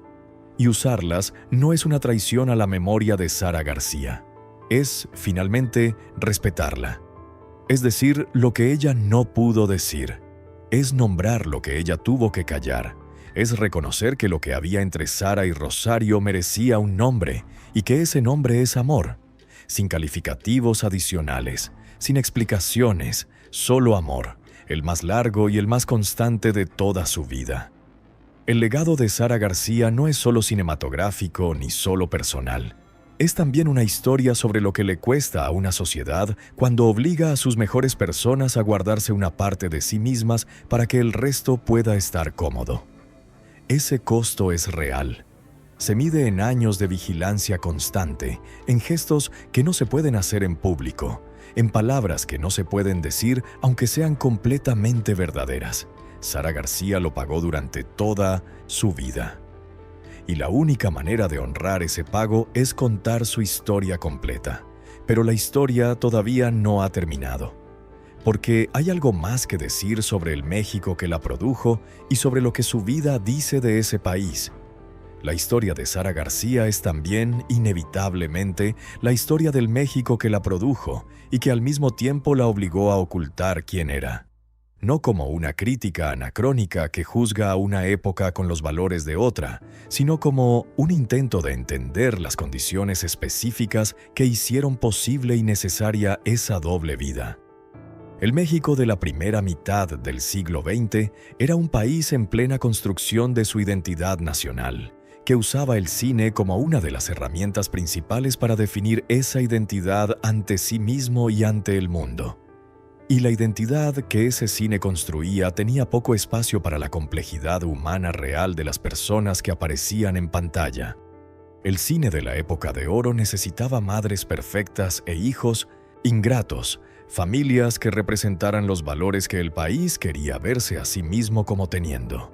Y usarlas no es una traición a la memoria de Sara García. Es, finalmente, respetarla. Es decir lo que ella no pudo decir. Es nombrar lo que ella tuvo que callar. Es reconocer que lo que había entre Sara y Rosario merecía un nombre y que ese nombre es amor. Sin calificativos adicionales, sin explicaciones, solo amor, el más largo y el más constante de toda su vida. El legado de Sara García no es solo cinematográfico ni solo personal. Es también una historia sobre lo que le cuesta a una sociedad cuando obliga a sus mejores personas a guardarse una parte de sí mismas para que el resto pueda estar cómodo. Ese costo es real. Se mide en años de vigilancia constante, en gestos que no se pueden hacer en público, en palabras que no se pueden decir aunque sean completamente verdaderas. Sara García lo pagó durante toda su vida. Y la única manera de honrar ese pago es contar su historia completa. Pero la historia todavía no ha terminado. Porque hay algo más que decir sobre el México que la produjo y sobre lo que su vida dice de ese país. La historia de Sara García es también, inevitablemente, la historia del México que la produjo y que al mismo tiempo la obligó a ocultar quién era. No como una crítica anacrónica que juzga a una época con los valores de otra, sino como un intento de entender las condiciones específicas que hicieron posible y necesaria esa doble vida. El México de la primera mitad del siglo XX era un país en plena construcción de su identidad nacional, que usaba el cine como una de las herramientas principales para definir esa identidad ante sí mismo y ante el mundo. Y la identidad que ese cine construía tenía poco espacio para la complejidad humana real de las personas que aparecían en pantalla. El cine de la época de oro necesitaba madres perfectas e hijos ingratos, familias que representaran los valores que el país quería verse a sí mismo como teniendo.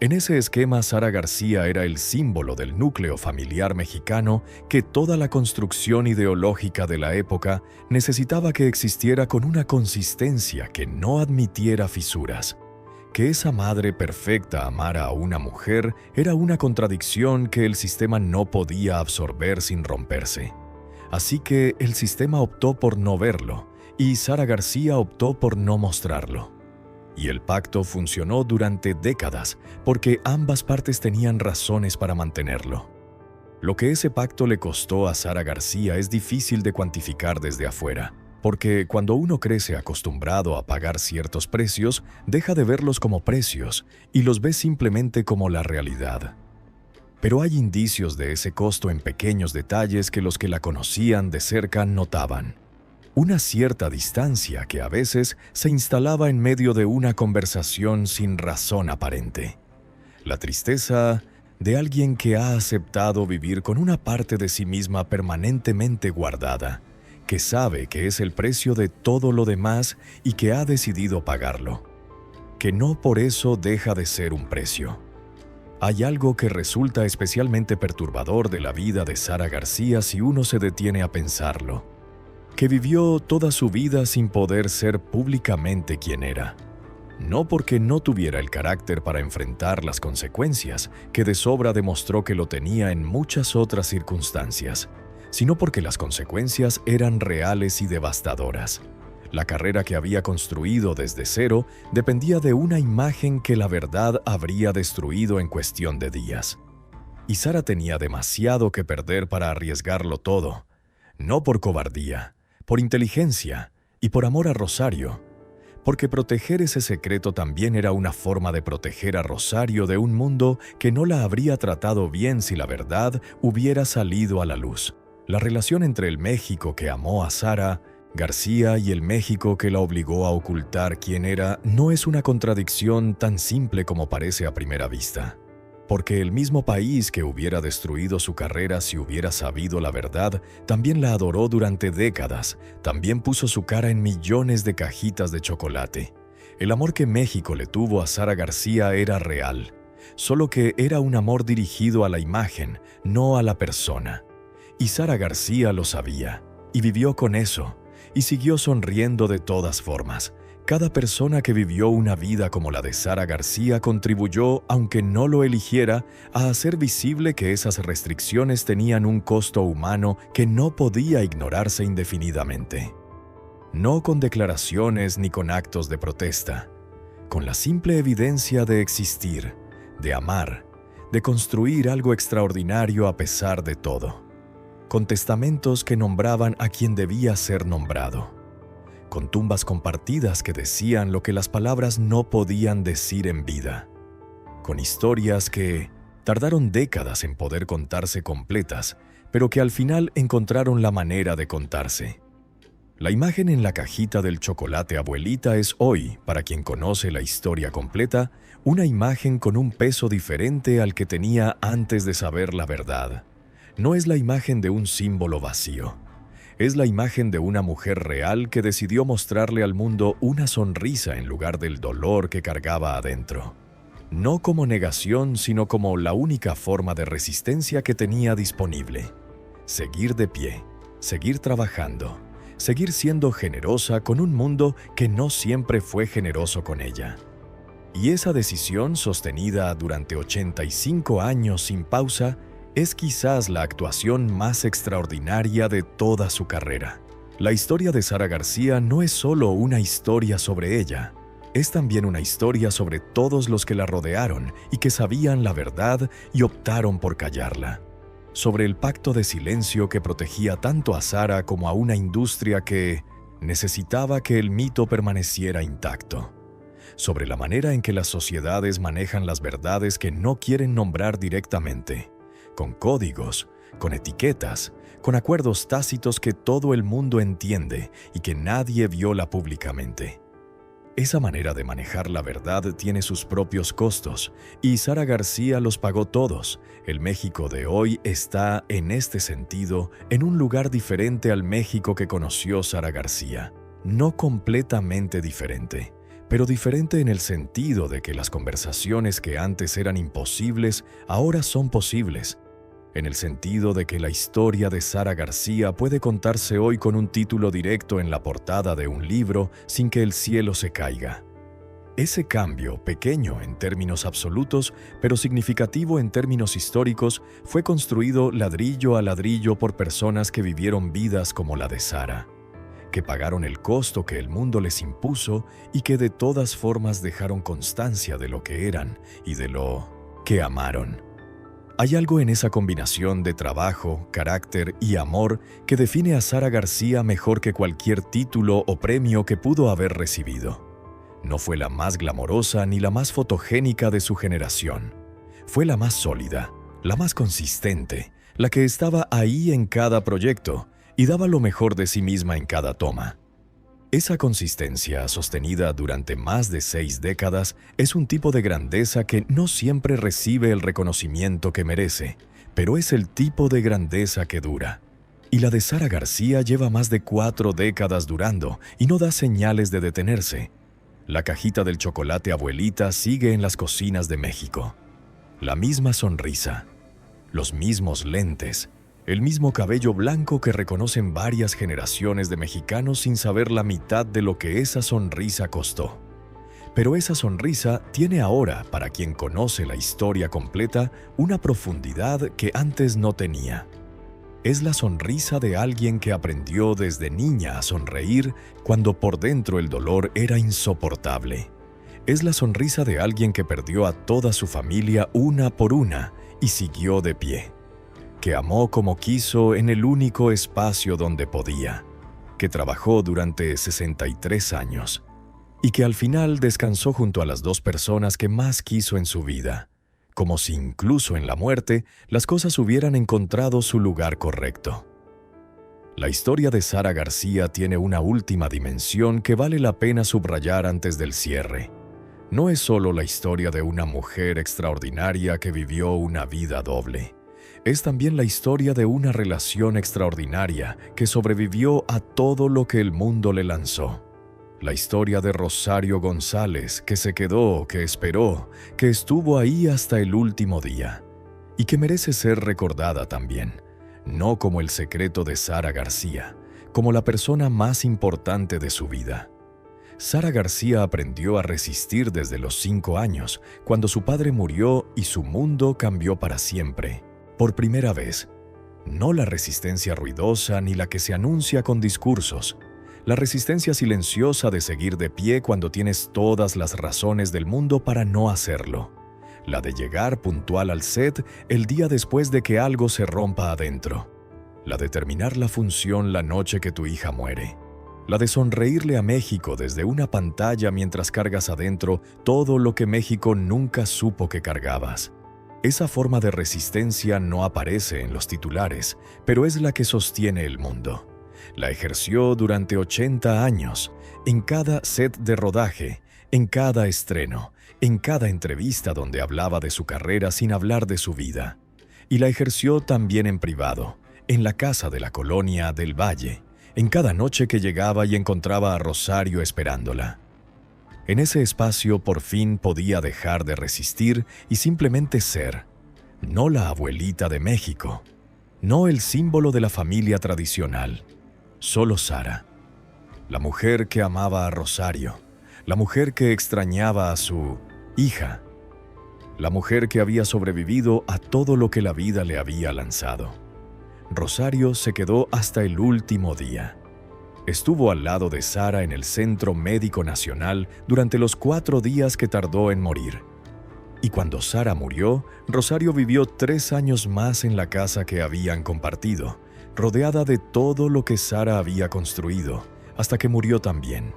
En ese esquema, Sara García era el símbolo del núcleo familiar mexicano que toda la construcción ideológica de la época necesitaba que existiera con una consistencia que no admitiera fisuras. Que esa madre perfecta amara a una mujer era una contradicción que el sistema no podía absorber sin romperse. Así que el sistema optó por no verlo y Sara García optó por no mostrarlo. Y el pacto funcionó durante décadas porque ambas partes tenían razones para mantenerlo. Lo que ese pacto le costó a Sara García es difícil de cuantificar desde afuera, porque cuando uno crece acostumbrado a pagar ciertos precios, deja de verlos como precios y los ve simplemente como la realidad. Pero hay indicios de ese costo en pequeños detalles que los que la conocían de cerca notaban. Una cierta distancia que a veces se instalaba en medio de una conversación sin razón aparente. La tristeza de alguien que ha aceptado vivir con una parte de sí misma permanentemente guardada, que sabe que es el precio de todo lo demás y que ha decidido pagarlo, que no por eso deja de ser un precio. Hay algo que resulta especialmente perturbador de la vida de Sara García si uno se detiene a pensarlo, que vivió toda su vida sin poder ser públicamente quien era. No porque no tuviera el carácter para enfrentar las consecuencias, que de sobra demostró que lo tenía en muchas otras circunstancias, sino porque las consecuencias eran reales y devastadoras. La carrera que había construido desde cero dependía de una imagen que la verdad habría destruido en cuestión de días. Y Sara tenía demasiado que perder para arriesgarlo todo, no por cobardía, por inteligencia y por amor a Rosario, porque proteger ese secreto también era una forma de proteger a Rosario de un mundo que no la habría tratado bien si la verdad hubiera salido a la luz. La relación entre el México que amó a Sara García y el México que la obligó a ocultar quién era no es una contradicción tan simple como parece a primera vista. Porque el mismo país que hubiera destruido su carrera si hubiera sabido la verdad, también la adoró durante décadas, también puso su cara en millones de cajitas de chocolate. El amor que México le tuvo a Sara García era real, solo que era un amor dirigido a la imagen, no a la persona. Y Sara García lo sabía, y vivió con eso, y siguió sonriendo de todas formas. Cada persona que vivió una vida como la de Sara García contribuyó, aunque no lo eligiera, a hacer visible que esas restricciones tenían un costo humano que no podía ignorarse indefinidamente. No con declaraciones ni con actos de protesta, con la simple evidencia de existir, de amar, de construir algo extraordinario a pesar de todo. Con testamentos que nombraban a quien debía ser nombrado, con tumbas compartidas que decían lo que las palabras no podían decir en vida, con historias que tardaron décadas en poder contarse completas, pero que al final encontraron la manera de contarse. La imagen en la cajita del chocolate abuelita es hoy, para quien conoce la historia completa, una imagen con un peso diferente al que tenía antes de saber la verdad. No es la imagen de un símbolo vacío. Es la imagen de una mujer real que decidió mostrarle al mundo una sonrisa en lugar del dolor que cargaba adentro. No como negación, sino como la única forma de resistencia que tenía disponible. Seguir de pie, seguir trabajando, seguir siendo generosa con un mundo que no siempre fue generoso con ella. Y esa decisión, sostenida durante 85 años sin pausa, es quizás la actuación más extraordinaria de toda su carrera. La historia de Sara García no es solo una historia sobre ella, es también una historia sobre todos los que la rodearon y que sabían la verdad y optaron por callarla. Sobre el pacto de silencio que protegía tanto a Sara como a una industria que necesitaba que el mito permaneciera intacto. Sobre la manera en que las sociedades manejan las verdades que no quieren nombrar directamente, con códigos, con etiquetas, con acuerdos tácitos que todo el mundo entiende y que nadie viola públicamente. Esa manera de manejar la verdad tiene sus propios costos, y Sara García los pagó todos. El México de hoy está, en este sentido, en un lugar diferente al México que conoció Sara García. No completamente diferente, pero diferente en el sentido de que las conversaciones que antes eran imposibles, ahora son posibles. En el sentido de que la historia de Sara García puede contarse hoy con un título directo en la portada de un libro sin que el cielo se caiga. Ese cambio, pequeño en términos absolutos, pero significativo en términos históricos, fue construido ladrillo a ladrillo por personas que vivieron vidas como la de Sara, que pagaron el costo que el mundo les impuso y que de todas formas dejaron constancia de lo que eran y de lo que amaron. Hay algo en esa combinación de trabajo, carácter y amor que define a Sara García mejor que cualquier título o premio que pudo haber recibido. No fue la más glamorosa ni la más fotogénica de su generación. Fue la más sólida, la más consistente, la que estaba ahí en cada proyecto y daba lo mejor de sí misma en cada toma. Esa consistencia, sostenida durante más de 6 décadas, es un tipo de grandeza que no siempre recibe el reconocimiento que merece, pero es el tipo de grandeza que dura. Y la de Sara García lleva más de 4 décadas durando y no da señales de detenerse. La cajita del chocolate abuelita sigue en las cocinas de México. La misma sonrisa, los mismos lentes, el mismo cabello blanco que reconocen varias generaciones de mexicanos sin saber la mitad de lo que esa sonrisa costó. Pero esa sonrisa tiene ahora, para quien conoce la historia completa, una profundidad que antes no tenía. Es la sonrisa de alguien que aprendió desde niña a sonreír cuando por dentro el dolor era insoportable. Es la sonrisa de alguien que perdió a toda su familia una por una y siguió de pie. Que amó como quiso en el único espacio donde podía, que trabajó durante 63 años y que al final descansó junto a las 2 personas que más quiso en su vida, como si incluso en la muerte las cosas hubieran encontrado su lugar correcto. La historia de Sara García tiene una última dimensión que vale la pena subrayar antes del cierre. No es solo la historia de una mujer extraordinaria que vivió una vida doble. Es también la historia de una relación extraordinaria que sobrevivió a todo lo que el mundo le lanzó. La historia de Rosario González, que se quedó, que esperó, que estuvo ahí hasta el último día, y que merece ser recordada también, no como el secreto de Sara García, como la persona más importante de su vida. Sara García aprendió a resistir desde los 5 años, cuando su padre murió y su mundo cambió para siempre. Por primera vez, no la resistencia ruidosa ni la que se anuncia con discursos, la resistencia silenciosa de seguir de pie cuando tienes todas las razones del mundo para no hacerlo, la de llegar puntual al set el día después de que algo se rompa adentro, la de terminar la función la noche que tu hija muere, la de sonreírle a México desde una pantalla mientras cargas adentro todo lo que México nunca supo que cargabas. Esa forma de resistencia no aparece en los titulares, pero es la que sostiene el mundo. La ejerció durante 80 años, en cada set de rodaje, en cada estreno, en cada entrevista donde hablaba de su carrera sin hablar de su vida. Y la ejerció también en privado, en la casa de la colonia del Valle, en cada noche que llegaba y encontraba a Rosario esperándola. En ese espacio por fin podía dejar de resistir y simplemente ser, no la abuelita de México, no el símbolo de la familia tradicional, solo Sara, la mujer que amaba a Rosario, la mujer que extrañaba a su hija, la mujer que había sobrevivido a todo lo que la vida le había lanzado. Rosario se quedó hasta el último día. Estuvo al lado de Sara en el Centro Médico Nacional durante los 4 días que tardó en morir. Y cuando Sara murió, Rosario vivió 3 años más en la casa que habían compartido, rodeada de todo lo que Sara había construido, hasta que murió también.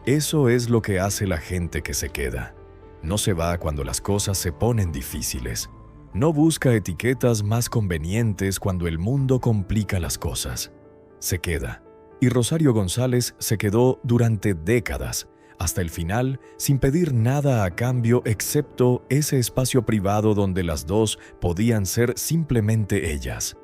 Eso es lo que hace la gente que se queda. No se va cuando las cosas se ponen difíciles. No busca etiquetas más convenientes cuando el mundo complica las cosas. Se queda. Y Rosario González se quedó durante décadas, hasta el final, sin pedir nada a cambio excepto ese espacio privado donde las dos podían ser simplemente ellas.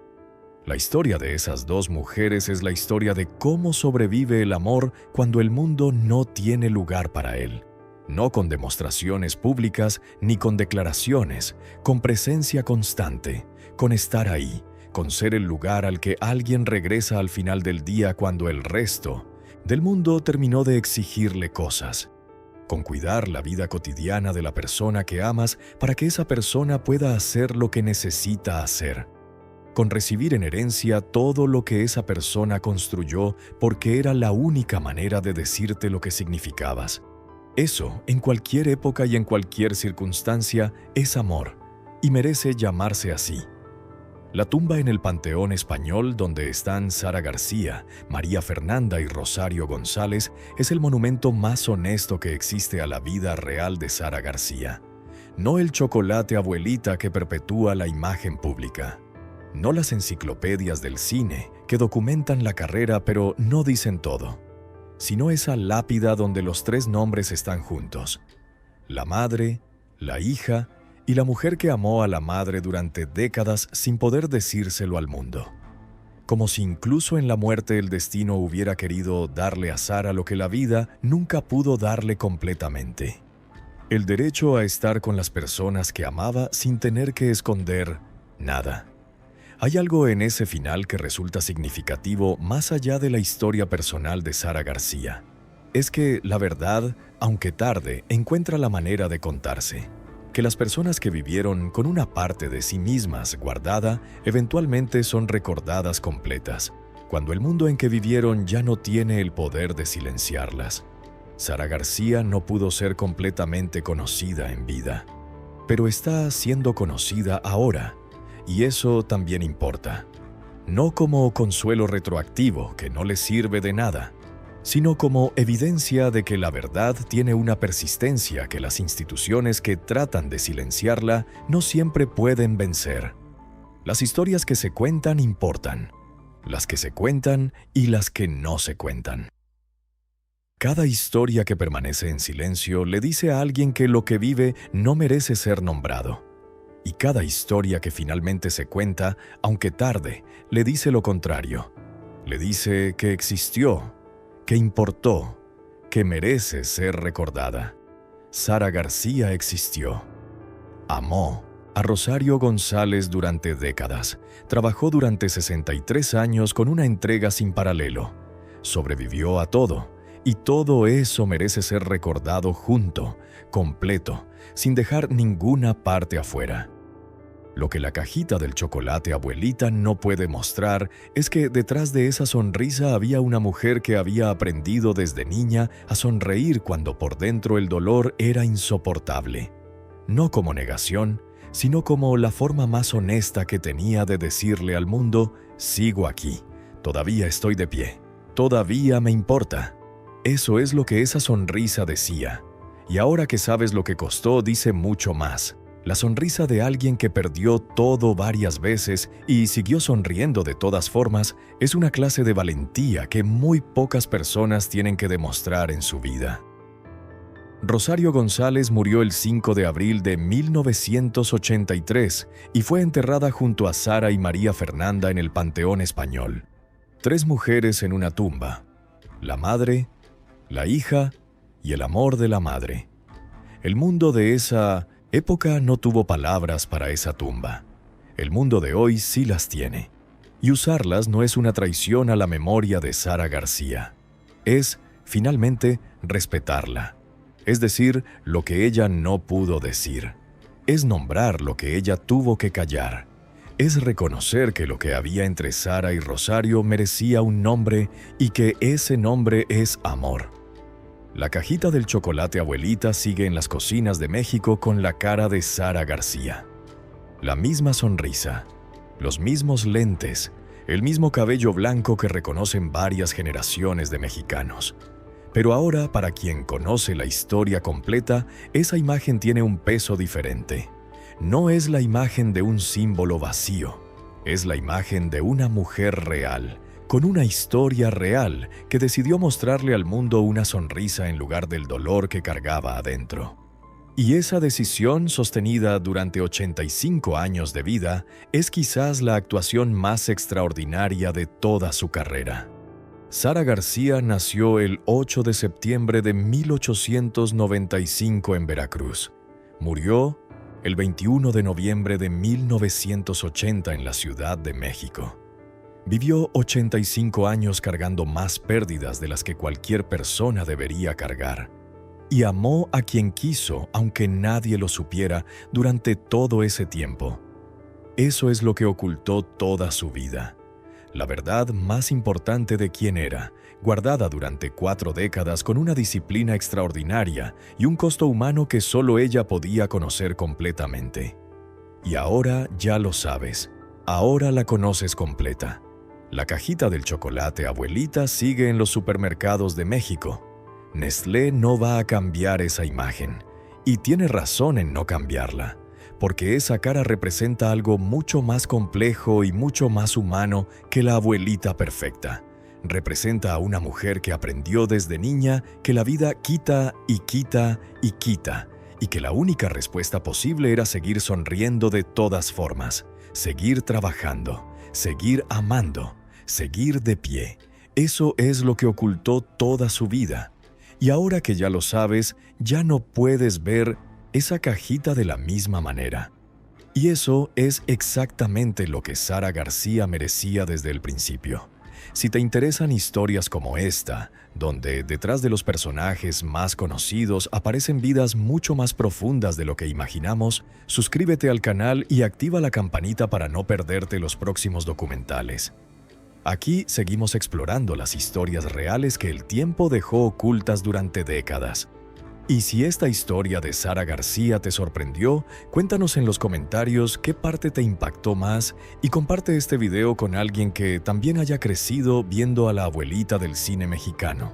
La historia de esas 2 mujeres es la historia de cómo sobrevive el amor cuando el mundo no tiene lugar para él. No con demostraciones públicas ni con declaraciones, con presencia constante, con estar ahí, con ser el lugar al que alguien regresa al final del día cuando el resto del mundo terminó de exigirle cosas. con cuidar la vida cotidiana de la persona que amas para que esa persona pueda hacer lo que necesita hacer, con recibir en herencia todo lo que esa persona construyó porque era la única manera de decirte lo que significabas. Eso, en cualquier época y en cualquier circunstancia, es amor, y merece llamarse así. La tumba en el Panteón Español, donde están Sara García, María Fernanda y Rosario González, es el monumento más honesto que existe a la vida real de Sara García. No el chocolate abuelita que perpetúa la imagen pública. No las enciclopedias del cine que documentan la carrera pero no dicen todo, sino esa lápida donde los tres nombres están juntos: la madre, la hija y la mujer que amó a la madre durante décadas sin poder decírselo al mundo. Como si incluso en la muerte el destino hubiera querido darle a Sara lo que la vida nunca pudo darle completamente: el derecho a estar con las personas que amaba sin tener que esconder nada. Hay algo en ese final que resulta significativo más allá de la historia personal de Sara García. Es que la verdad, aunque tarde, encuentra la manera de contarse. Que las personas que vivieron con una parte de sí mismas guardada, eventualmente son recordadas completas, cuando el mundo en que vivieron ya no tiene el poder de silenciarlas. Sara García no pudo ser completamente conocida en vida, pero está siendo conocida ahora, y eso también importa. No como consuelo retroactivo que no le sirve de nada, sino como evidencia de que la verdad tiene una persistencia que las instituciones que tratan de silenciarla no siempre pueden vencer. Las historias que se cuentan importan, las que se cuentan y las que no se cuentan. Cada historia que permanece en silencio le dice a alguien que lo que vive no merece ser nombrado. Y cada historia que finalmente se cuenta, aunque tarde, le dice lo contrario. Le dice que existió, que importó, que merece ser recordada. Sara García existió. Amó a Rosario González durante décadas. Trabajó durante 63 años con una entrega sin paralelo. Sobrevivió a todo, y todo eso merece ser recordado junto, completo, sin dejar ninguna parte afuera. Lo que la cajita del chocolate abuelita no puede mostrar es que detrás de esa sonrisa había una mujer que había aprendido desde niña a sonreír cuando por dentro el dolor era insoportable. No como negación, sino como la forma más honesta que tenía de decirle al mundo: sigo aquí, todavía estoy de pie, todavía me importa. Eso es lo que esa sonrisa decía. Y ahora que sabes lo que costó, dice mucho más. La sonrisa de alguien que perdió todo varias veces y siguió sonriendo de todas formas es una clase de valentía que muy pocas personas tienen que demostrar en su vida. Rosario González murió el 5 de abril de 1983 y fue enterrada junto a Sara y María Fernanda en el Panteón Español. 3 mujeres en una tumba: la madre, la hija y el amor de la madre. El mundo de esa época no tuvo palabras para esa tumba. El mundo de hoy sí las tiene. Y usarlas no es una traición a la memoria de Sara García. Es, finalmente, respetarla. Es decir, lo que ella no pudo decir. Es nombrar lo que ella tuvo que callar. Es reconocer que lo que había entre Sara y Rosario merecía un nombre y que ese nombre es amor. La cajita del chocolate abuelita sigue en las cocinas de México con la cara de Sara García. La misma sonrisa, los mismos lentes, el mismo cabello blanco que reconocen varias generaciones de mexicanos. Pero ahora, para quien conoce la historia completa, esa imagen tiene un peso diferente. No es la imagen de un símbolo vacío, es la imagen de una mujer real, con una historia real que decidió mostrarle al mundo una sonrisa en lugar del dolor que cargaba adentro. Y esa decisión, sostenida durante 85 años de vida, es quizás la actuación más extraordinaria de toda su carrera. Sara García nació el 8 de septiembre de 1895 en Veracruz. Murió el 21 de noviembre de 1980 en la Ciudad de México. Vivió 85 años cargando más pérdidas de las que cualquier persona debería cargar. y amó a quien quiso, aunque nadie lo supiera, durante todo ese tiempo. Eso es lo que ocultó toda su vida. La verdad más importante de quién era, guardada durante 4 décadas con una disciplina extraordinaria y un costo humano que solo ella podía conocer completamente. Y ahora ya lo sabes. Ahora la conoces completa. La cajita del chocolate Abuelita sigue en los supermercados de México. Nestlé no va a cambiar esa imagen. Y tiene razón en no cambiarla, porque esa cara representa algo mucho más complejo y mucho más humano que la abuelita perfecta. Representa a una mujer que aprendió desde niña que la vida quita y quita y quita, y que la única respuesta posible era seguir sonriendo de todas formas, seguir trabajando, seguir amando, seguir de pie. Eso es lo que ocultó toda su vida. Y ahora que ya lo sabes, ya no puedes ver esa cajita de la misma manera. Y eso es exactamente lo que Sara García merecía desde el principio. Si te interesan historias como esta, donde detrás de los personajes más conocidos aparecen vidas mucho más profundas de lo que imaginamos, suscríbete al canal y activa la campanita para no perderte los próximos documentales. Aquí seguimos explorando las historias reales que el tiempo dejó ocultas durante décadas. Y si esta historia de Sara García te sorprendió, cuéntanos en los comentarios qué parte te impactó más y comparte este video con alguien que también haya crecido viendo a la abuelita del cine mexicano.